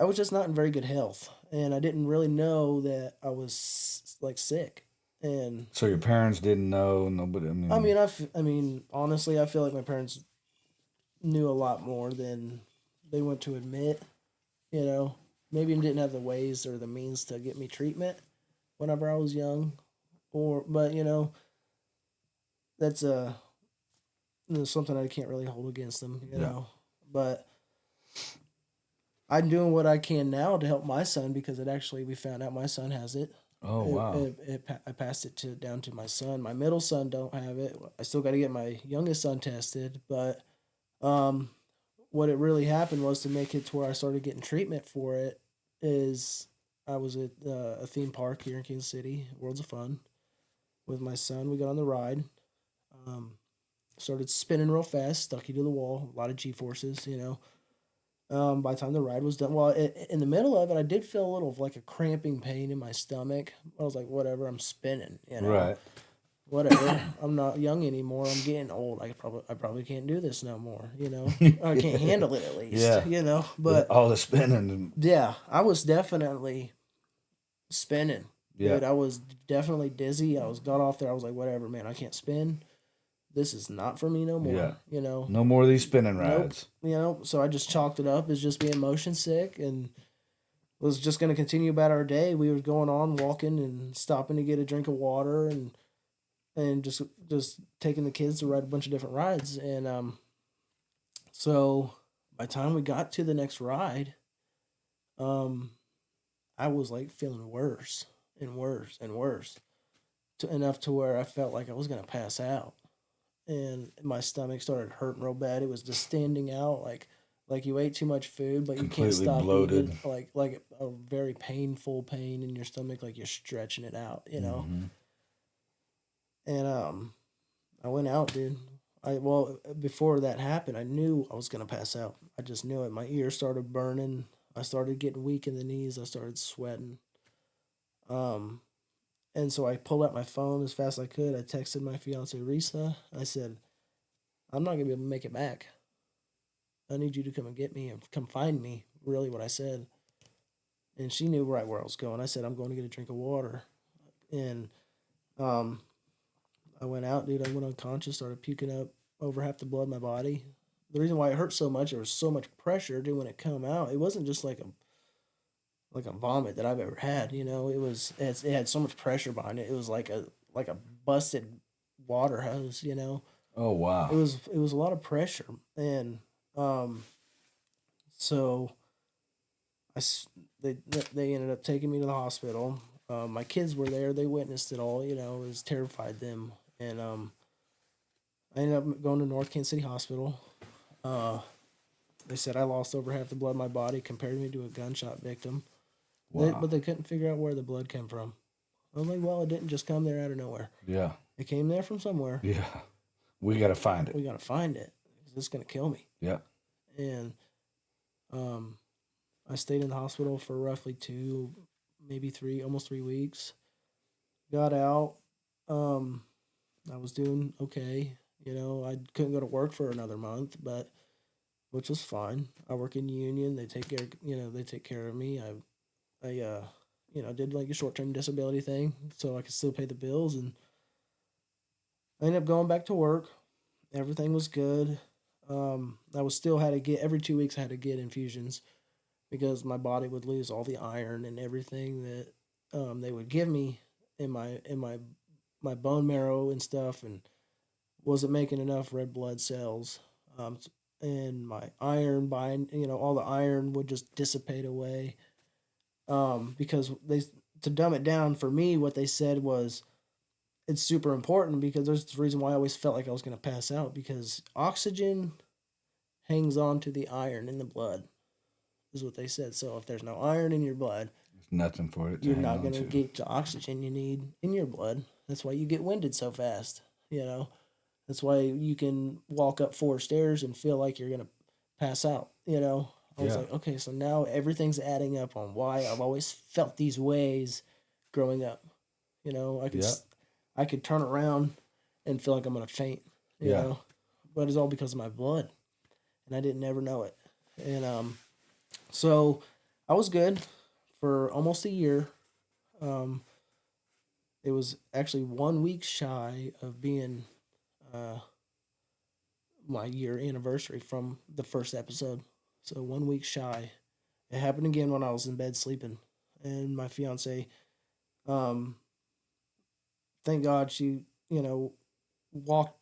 was just not in very good health, and I didn't really know that I was like sick. And So your parents didn't know. Nobody. I mean, I mean, honestly, I feel like my parents knew a lot more than they want to admit. You know, maybe didn't have the ways or the means to get me treatment whenever I was young, but that's something I can't really hold against them. yeah. But I'm doing what I can now to help my son because it actually we found out my son has it. Oh wow. I passed it down to my son. My middle son don't have it. I still got to get my youngest son tested, but um, what it really happened was to make it to where I started getting treatment for it. Is I was at a theme park here in Kansas City, Worlds of Fun, with my son. We got on the ride. Um, Started spinning real fast, stuck you to the wall. A lot of G forces, by the time the ride was done, well, in the middle of it, I did feel a little of like a cramping pain in my stomach. I was like, whatever, I'm spinning, Right. whatever. I'm not young anymore. I'm getting old. I probably can't do this no more. I can't handle it at least. Yeah. But All the spinning. yeah, I was definitely spinning. Yeah. Dude, I was definitely dizzy. Got off there. I was like, whatever, man. I can't spin. This is not for me no more. Yeah. You know. No more of these spinning Nope. rides. So I just chalked it up as just being motion sick and was just going to continue about our day. We were going on walking and stopping to get a drink of water and just taking the kids to ride a bunch of different rides. And so by the time we got to the next ride, I was like feeling worse and worse and worse, enough to where I felt like I was going to pass out. And my stomach started hurting real bad. It was just standing out like you ate too much food, but you can't Completely stop bloated. eating. Like a very painful pain in your stomach, like you're stretching it out. Mhm. And I went out, dude. Before that happened, I knew I was gonna pass out. I just knew it. My ears started burning. I started getting weak in the knees. I started sweating. Um, and so I pulled out my phone as fast as I could. I texted my fiance Risa. I said, "I'm not gonna be able to make it back. I need you to come and get me and come find me." Really, what I said. And she knew right where I was going. I said, "I'm going to get a drink of water." And um, I went out, dude. I went unconscious, started puking up over half the blood in my body. The reason why it hurt so much, there was so much pressure, dude. When it come out, it wasn't just like a vomit that I've ever had. It had so much pressure behind it. It was like a busted water hose. Oh wow. It was a lot of pressure, and um, so they ended up taking me to the hospital. My kids were there; they witnessed it all. It was terrified them, and I ended up going to North Kansas City Hospital. Uh, they said I lost over half the blood in my body, compared me to a gunshot victim. Wow. But they couldn't figure out where the blood came from. I was like, well, it didn't just come there out of nowhere. Yeah. It came there from somewhere. Yeah. We got to find it. We got to find it because it's going to kill me. Yeah. And I stayed in the hospital for roughly 2, maybe 3, almost 3 weeks. Got out. I was doing okay. I couldn't go to work for another month, but which was fine. I work in union. They take care. They take care of me. I did like a short term disability thing, so I could still pay the bills, and I ended up going back to work. Everything was good. I was still had to get every 2 weeks. I had to get infusions because my body would lose all the iron and everything that they would give me in my bone marrow and stuff, and wasn't making enough red blood cells. And my iron all the iron would just dissipate away. Because to dumb it down for me, what they said was it's super important because there's the reason why I always felt like I was going to pass out, because oxygen hangs on to the iron in the blood, is what they said. So if there's no iron in your blood, There's nothing for it to you're hang not on going to to. get the oxygen you need in your blood. That's why you get winded so fast, you know. That's why you can walk up 4 stairs and feel like you're going to pass out, you know. I was Yeah. like, okay, so now everything's adding up on why I've always felt these ways growing up. You know, Yeah. I could turn around and feel like I'm going to faint, you Yeah. know. But it's all because of my blood, and I didn't ever know it. And so I was good for almost a year. Um, it was actually 1 week shy of being uh, my year anniversary from the first episode. So 1 week shy. It happened again when I was in bed sleeping, and my fiance, um, thank God she, you know, walked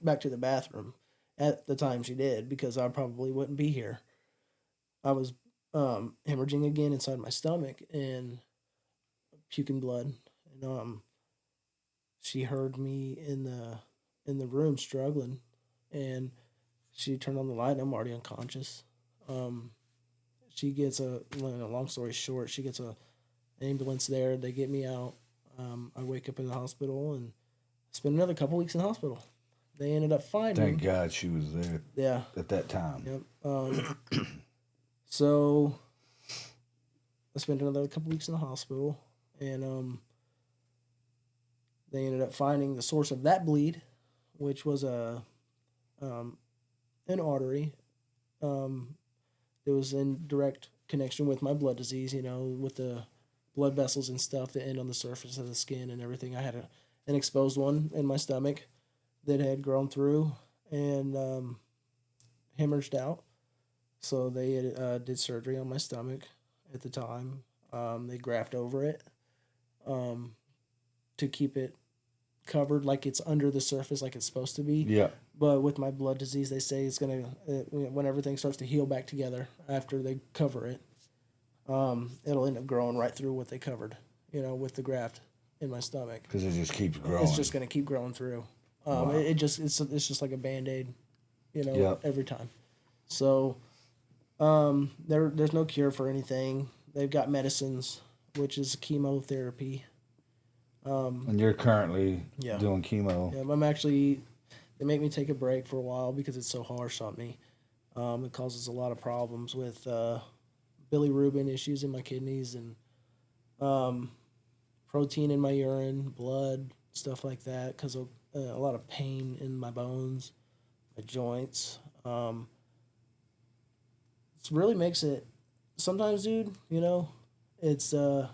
back to the bathroom at the time she did, because I probably wouldn't be here. I was hemorrhaging again inside my stomach and puking blood, and she heard me in the room struggling, and she turned on the light. And I'm already unconscious. Um, she gets long story short, she gets a ambulance there. They get me out. I wake up in the hospital and spend another couple weeks in the hospital. They ended up finding. Thank God she was there Yeah. at that time. Yep. So I spent another couple weeks in the hospital, and they ended up finding the source of that bleed, which was um, an artery. Um, it was in direct connection with my blood disease, you know, with the blood vessels and stuff that end on the surface of the skin and everything. I had an exposed one in my stomach that had grown through and hemorrhaged out. So they did surgery on my stomach at the time. They grafted over it um, to keep it covered like it's under the surface, like it's supposed to be. Yeah. But with my blood disease, they say it's gonna when everything starts to heal back together after they cover it, it'll end up growing right through what they covered, you know, with the graft in my stomach. Because it just keeps growing. It's just gonna keep growing through. Wow. It's just like a Band-Aid, you know, Yep. every time. So there's no cure for anything. They've got medicines, which is chemotherapy. And you're currently Yeah. doing chemo. Yeah, I'm actually. They make me take a break for a while because it's so harsh on me. It causes a lot of problems with bilirubin issues in my kidneys and protein in my urine, blood, stuff like that. Because of a lot of pain in my bones, my joints. It really makes it. Sometimes, dude, you know, it's it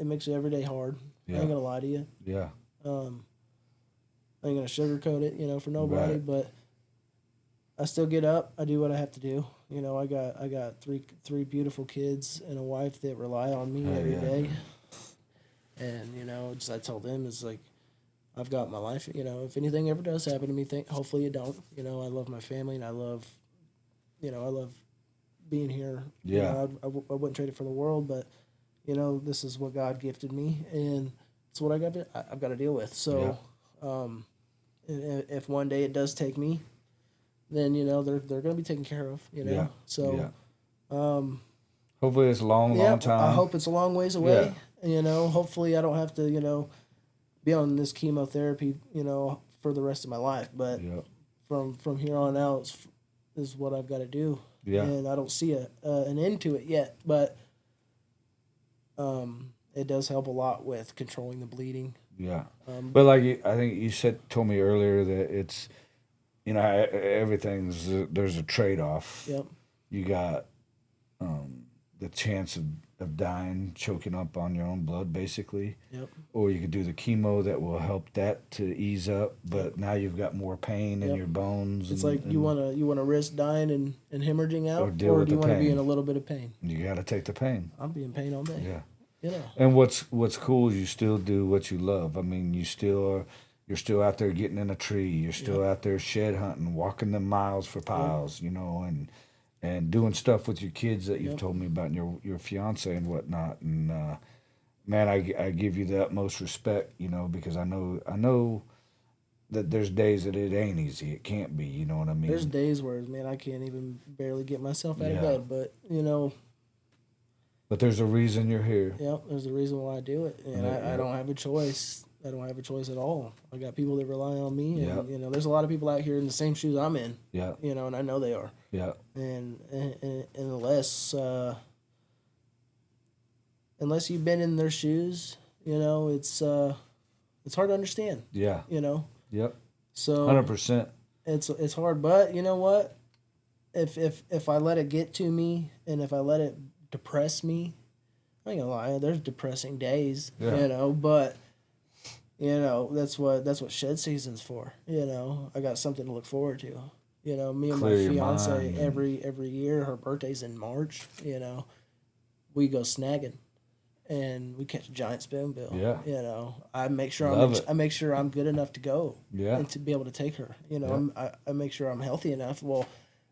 makes it every day hard. I Yeah. ain't gonna lie to you. Yeah. I ain't gonna sugarcoat it, you know, for nobody. Right. But I still get up. I do what I have to do. You know, I got three beautiful kids and a wife that rely on me every day. And you know, just I told them it's like I've got my life. You know, if anything ever does happen to me, hopefully it don't. You know, I love my family and I love being here. Yeah. You know, I wouldn't trade it for the world, but you know, this is what God gifted me, and it's what I've got to deal with. So, if one day it does take me, then you know they're going to be taken care of. You know, Yeah. so Hopefully it's a long time. I hope it's a long ways away. You know, hopefully I don't have to be on this chemotherapy for the rest of my life. But from here on out is what I've got to do. Yeah. And I don't see an end to it yet, but it does help a lot with controlling the bleeding. Yeah. But like I think you told me earlier that it's, there's a trade-off. Yep. You got the chance of dying, choking up on your own blood, basically. Yep. Or you could do the chemo that will help that to ease up, but now you've got more pain in your bones. It's like you wanna risk dying and hemorrhaging out, Or deal or with do you the want to be pain. in a little bit of pain? You got to take the pain. I'll be in pain all day. Yeah. You know. And what's cool is you still do what you love. I mean, you're still out there getting in a tree. You're still out there shed hunting, walking the miles for piles, and doing stuff with your kids that you've told me about, and your fiance and whatnot. And man, I give you the utmost respect, because I know that there's days that it ain't easy. It can't be, you know what I mean? There's days where, man, I can't even barely get myself out of Yeah. bed, but But there's a reason you're here. there's a reason why I do it, and I don't have a choice. I don't have a choice at all. I got people that rely on me, and there's a lot of people out here in the same shoes I'm in. Yeah. And I know they are. Yeah. And unless you've been in their shoes, it's hard to understand. Yeah. Yep. So 100%. it's hard, but you know what? If I let it get to me, and if I let it depress me, I ain't gonna lie, there's depressing days. But that's what shed season's for. I got something to look forward to. Me and Clear my your fiance mind, every year, her birthday's in March. We go snagging, and we catch a giant spoonbill. Yeah. I make sure I make sure I'm good enough to go. Yeah. And to be able to take her. I make sure I'm healthy enough. Well,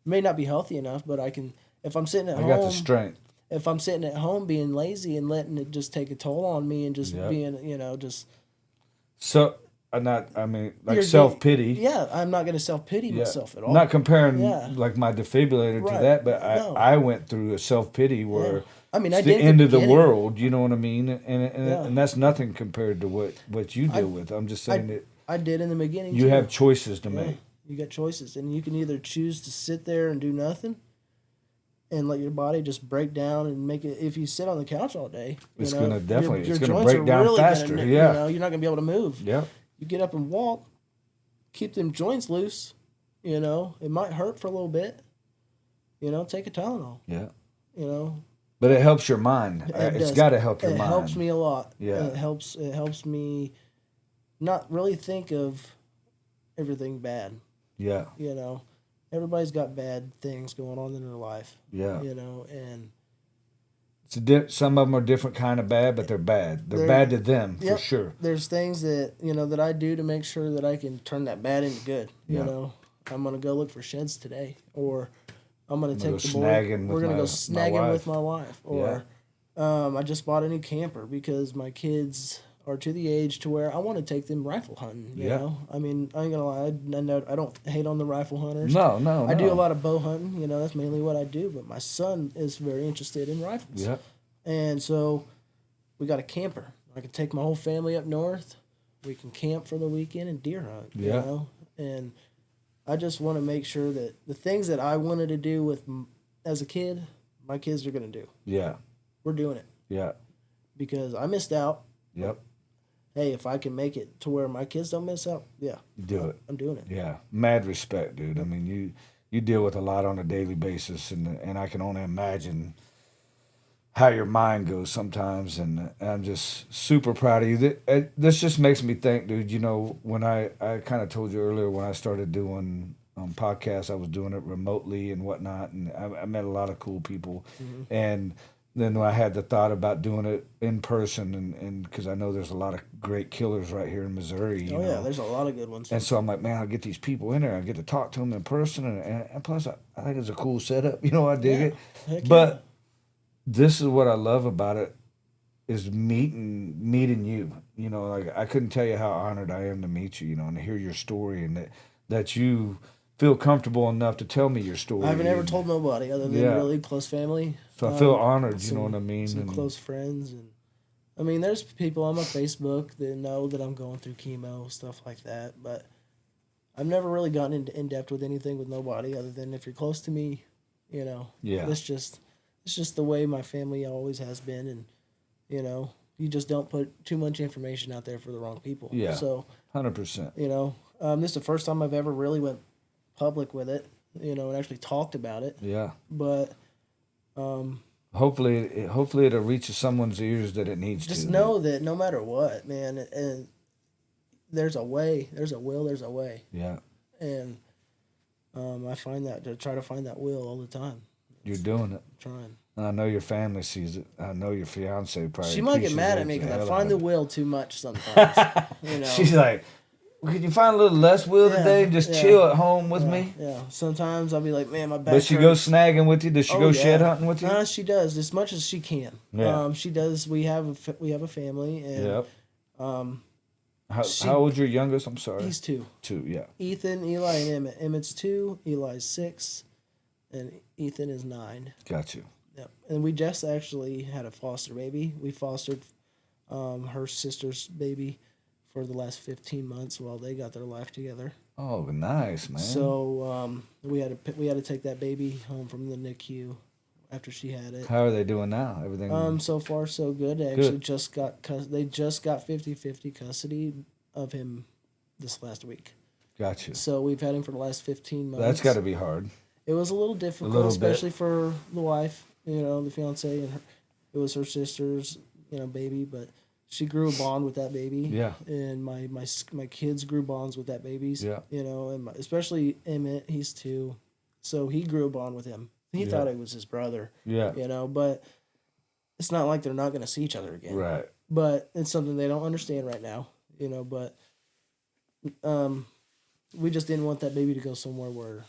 may not be healthy enough, but I can. If I'm sitting at home, I got the strength. If I'm sitting at home being lazy and letting it just take a toll on me and just being, just. So, like You're self-pity. Yeah, I'm not going to self-pity myself at all. Not comparing like my defibrillator to that, but No. I went through a self-pity where I it's did the at end of the beginning. world, you know what I mean? And that's nothing compared to what you deal with. I'm just saying that I did in the beginning, you too. have choices to make. You got choices, and you can either choose to sit there and do nothing and let your body just break down and make it. If you sit on the couch all day, It's gonna definitely your it's gonna joints break are down really faster. Gonna, Yeah. you're not gonna be able to move. Yeah. You get up and walk, keep them joints loose. It might hurt for a little bit. Take a Tylenol. Yeah. You But it helps your mind. It's got to help your mind. It helps me a lot. Yeah. It helps me not really think of everything bad. Yeah. Everybody's got bad things going on in their life. Yeah. And some of them are different kind of bad, but they're bad. They're bad to them for sure. There's things that that I do to make sure that I can turn that bad into good. I'm gonna go look for sheds today, or I'm gonna take the boy. We're gonna go snagging with my wife, or I just bought a new camper because my kids are to the age to where I want to take them rifle hunting. You know, I ain't gonna lie, I don't hate on the rifle hunters. No. I do a lot of bow hunting. That's mainly what I do. But my son is very interested in rifles. Yeah. And so we got a camper. I can take my whole family up north. We can camp for the weekend and deer hunt. Yeah. And I just want to make sure that the things that I wanted to do as a kid, my kids are gonna do. Yeah. We're doing it. Yeah. Because I missed out. Yep. Hey, if I can make it to where my kids don't miss out, do it. I'm doing it. Yeah, mad respect, dude. I mean, you deal with a lot on a daily basis, and I can only imagine how your mind goes sometimes. And I'm just super proud of you. This just makes me think, dude. When I kind of told you earlier when I started doing podcasts, I was doing it remotely and whatnot, and I met a lot of cool people, and then I had the thought about doing it in person, and because I know there's a lot of great killers right here in Missouri. You know? There's a lot of good ones. And so I'm like, man, I'll get these people in there. I get to talk to them in person, and plus I think it's a cool setup. I dig it. But this is what I love about it is meeting you. Like I couldn't tell you how honored I am to meet you. And to hear your story, and that you feel comfortable enough to tell me your story. I haven't ever told nobody other than really close family. So I feel honored, you know what I mean? Some close friends. And there's people on my Facebook that know that I'm going through chemo, stuff like that. But I've never really gotten into in-depth with anything with nobody other than if you're close to me, Yeah. It's just the way my family always has been. And, you just don't put too much information out there for the wrong people. Yeah. So 100%. This is the first time I've ever really went public with it, and actually talked about it. Yeah. But hopefully it'll reach someone's ears that it needs to. Just know that no matter what, man, and there's a way, there's a will, there's a way. Yeah. And I try to find that will all the time. You're doing it. I'm trying. And I know your family sees it. I know your fiance probably. She might get mad at me because I find the will too much sometimes. She's like, could you find a little less wheel today and just chill at home with me? Yeah. Sometimes I'll be like, man, my back But she hurts. goes snagging with you? Does she go shed hunting with you? She does as much as she can. Yeah. She does. We have a family, and Yep. How old's your youngest? I'm sorry. He's 2. 2, yeah. Ethan, Eli, and Emmett. Emmett's 2, Eli's 6, and Ethan is 9. Got you. Yep. And we just actually had a foster baby. We fostered her sister's baby for the last 15 months while they got their life together. Oh, nice, man. So we had to take that baby home from the NICU after she had it. How are they doing now? Everything. So far so good. They actually just got 50-50 custody of him this last week. Gotcha. So we've had him for the last 15 months. That's got to be hard. It was a little difficult, especially for the wife, the fiance, and it was her sister's, baby, but she grew a bond with that baby. Yeah. And my kids grew bonds with that baby. Yeah. And especially Emmett, he's 2, so he grew a bond with him. He thought it was his brother. Yeah. But it's not like they're not going to see each other again. Right. But it's something they don't understand right now, but we just didn't want that baby to go somewhere where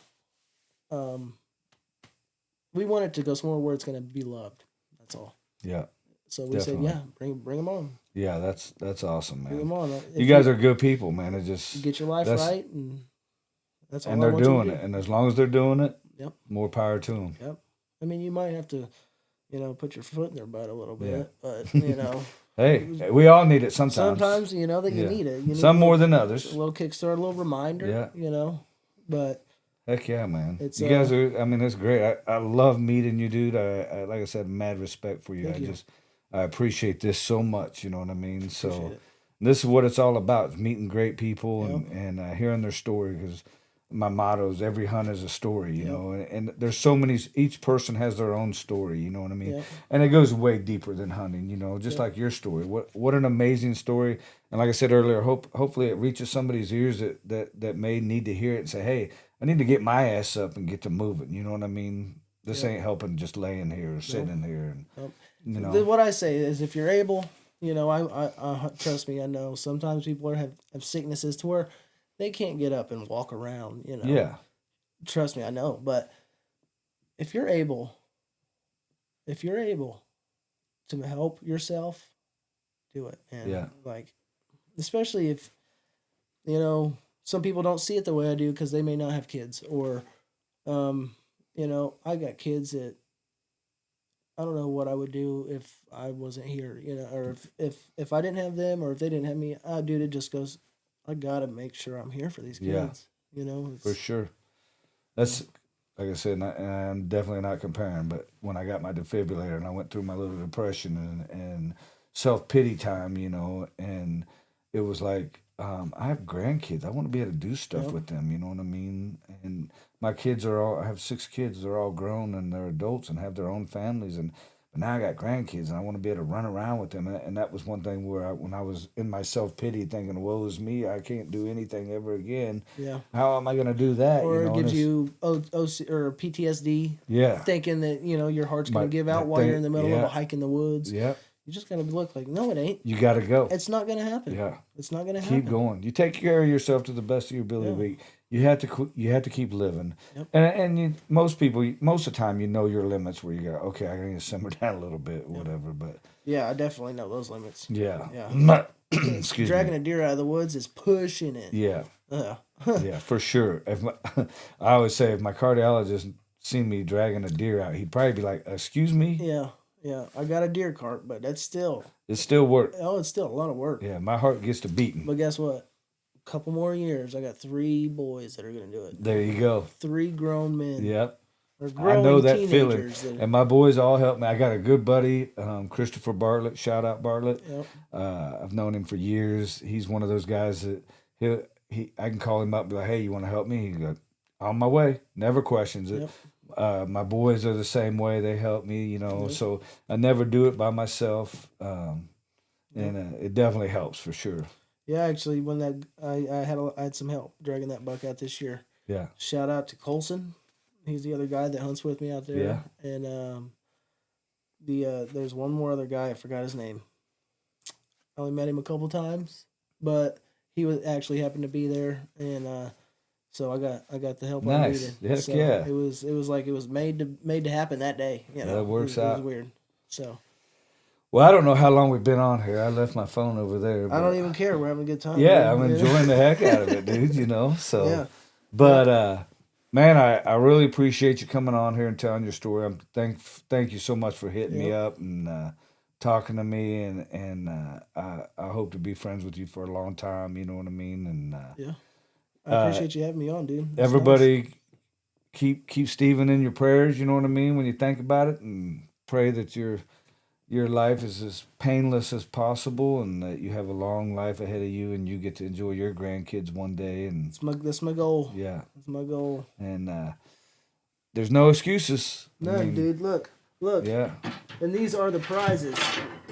we want it to go somewhere where it's going to be loved. That's all. Yeah. So we said, bring them on. Yeah, that's awesome, man. Bring them on. You guys are good people, man. It just get your life right, and that's all. And they're doing it, and as long as they're doing it, more power to them. Yep. I mean, you might have to, put your foot in their butt a little bit, but hey, we all need it sometimes. Sometimes, you need it. You need some more than others. A little kickstart, a little reminder. Yeah. But. Heck yeah, man! You guys are. I mean, it's great. I love meeting you, dude. I like I said, mad respect for you. I appreciate this so much. You know what I mean? So this is what it's all about: is meeting great people and hearing their story. Because my motto is every hunt is a story. You know, and there's so many. Each person has their own story. You know what I mean? And it goes way deeper than hunting. You know, just like your story. What an amazing story! And like I said earlier, hopefully it reaches somebody's ears that may need to hear it and say, hey, I need to get my ass up and get to moving. You know what I mean? This ain't helping just laying here or sitting here. And, what I say is if you're able, I trust me, I know sometimes people have sicknesses to where they can't get up and walk around, Yeah. Trust me, I know. But if you're able to help yourself, do it. And especially if, some people don't see it the way I do because they may not have kids, or, I got kids that I don't know what I would do if I wasn't here, or if I didn't have them, or if they didn't have me. Dude, it just goes, I gotta make sure I'm here for these kids. For sure. That's like I said, and I'm definitely not comparing, but when I got my defibrillator and I went through my little depression and self-pity time, and it was like, I have grandkids. I want to be able to do stuff with them. You know what I mean? And my kids I have 6 kids. They're all grown and they're adults and have their own families. But now I got grandkids and I want to be able to run around with them. And that was one thing where when I was in my self-pity thinking, woe is me, I can't do anything ever again. Yeah. How am I going to do that? Or it gives you OC or PTSD. Yeah. Thinking that, your heart's going to give out while you're in the middle of a hike in the woods. Yeah. You just gotta look like, no, it ain't. You gotta go. It's not gonna happen. Yeah, it's not gonna happen. Keep going. You take care of yourself to the best of your ability. You have to keep living. Yep. And most of the time, your limits where you go, okay, I need to simmer down a little bit, whatever. But yeah, I definitely know those limits. Yeah. Excuse Dragging a deer out of the woods is pushing it. Yeah. Yeah, for sure. I always say if my cardiologist seen me dragging a deer out, he'd probably be like, "Excuse me." Yeah. Yeah, I got a deer cart, but it's still work. Oh, it's still a lot of work. Yeah, my heart gets to beating. But guess what? A couple more years, I got 3 boys that are going to do it. There you go. 3 grown men. Yep. I know that feeling. And my boys all help me. I got a good buddy, Christopher Bartlett. Shout out Bartlett. Yep. I've known him for years. He's one of those guys that I can call him up and be like, hey, you want to help me? He goes, on my way. Never questions it. Yep. My boys are the same way. They help me, so I never do it by myself. And it definitely helps for sure. Yeah, actually, when I had some help dragging that buck out this year. Yeah. Shout out to Colson. He's the other guy that hunts with me out there. Yeah. And there's one more other guy. I forgot his name. I only met him a couple times, but he was actually happened to be there, and so I got the help I Nice. needed. Heck So yeah. it was like it was made to happen that day. You know, That works it was out. weird. So Well, I don't know how long we've been on here. I left my phone over there. I But don't even care. We're having a good time. yeah, dude. I'm enjoying the heck out of it, dude. You know, so. Yeah. But man, I really appreciate you coming on here and telling your story. Thank you so much for hitting me up and talking to me, and I hope to be friends with you for a long time. You know what I mean? And Yeah. I appreciate you having me on, dude. It's everybody, nice. keep Steven in your prayers. You know what I mean when you think about it, and pray that your life is as painless as possible, and that you have a long life ahead of you, and you get to enjoy your grandkids one day. And That's my goal. yeah, That's my goal. and there's no excuses. I None, mean, dude. Look. yeah, And these are the prizes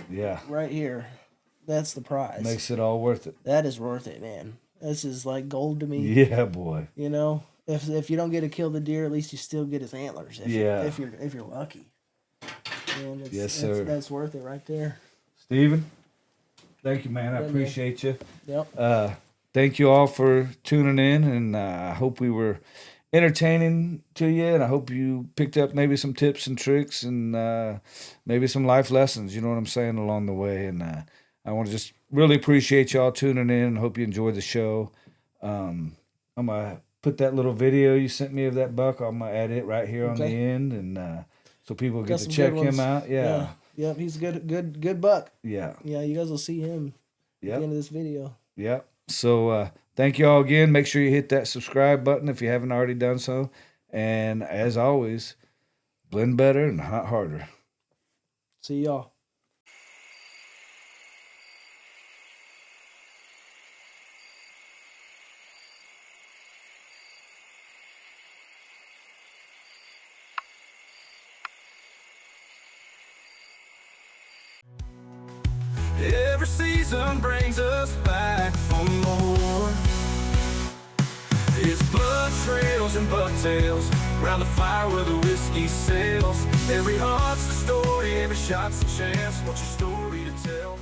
yeah, right here. That's the prize. makes it all worth it. That is worth it, man. This is like gold to me. Yeah, boy. You know, if you don't get to kill the deer, at least you still get his antlers. If you're lucky. And Yes, sir. That's worth it right there. Steven, thank you, man. I Yeah, appreciate you. Yep. Thank you all for tuning in, and I hope we were entertaining to you, and I hope you picked up maybe some tips and tricks and maybe some life lessons, you know what I'm saying, along the way. And I want to just really appreciate y'all tuning in and hope you enjoyed the show. I'm going to put that little video you sent me of that buck, I'm going to add it right here on the end, and so people get to check him out. Yeah. Yep, he's a good buck. Yeah. Yeah, you guys will see him at the end of this video. Yep. So thank you all again. Make sure you hit that subscribe button if you haven't already done so. And as always, blend better and hunt harder. See y'all. Every season brings us back for more. It's blood trails and bucktails round the fire where the whiskey sails. Every heart's a story, every shot's a chance. What's your story to tell?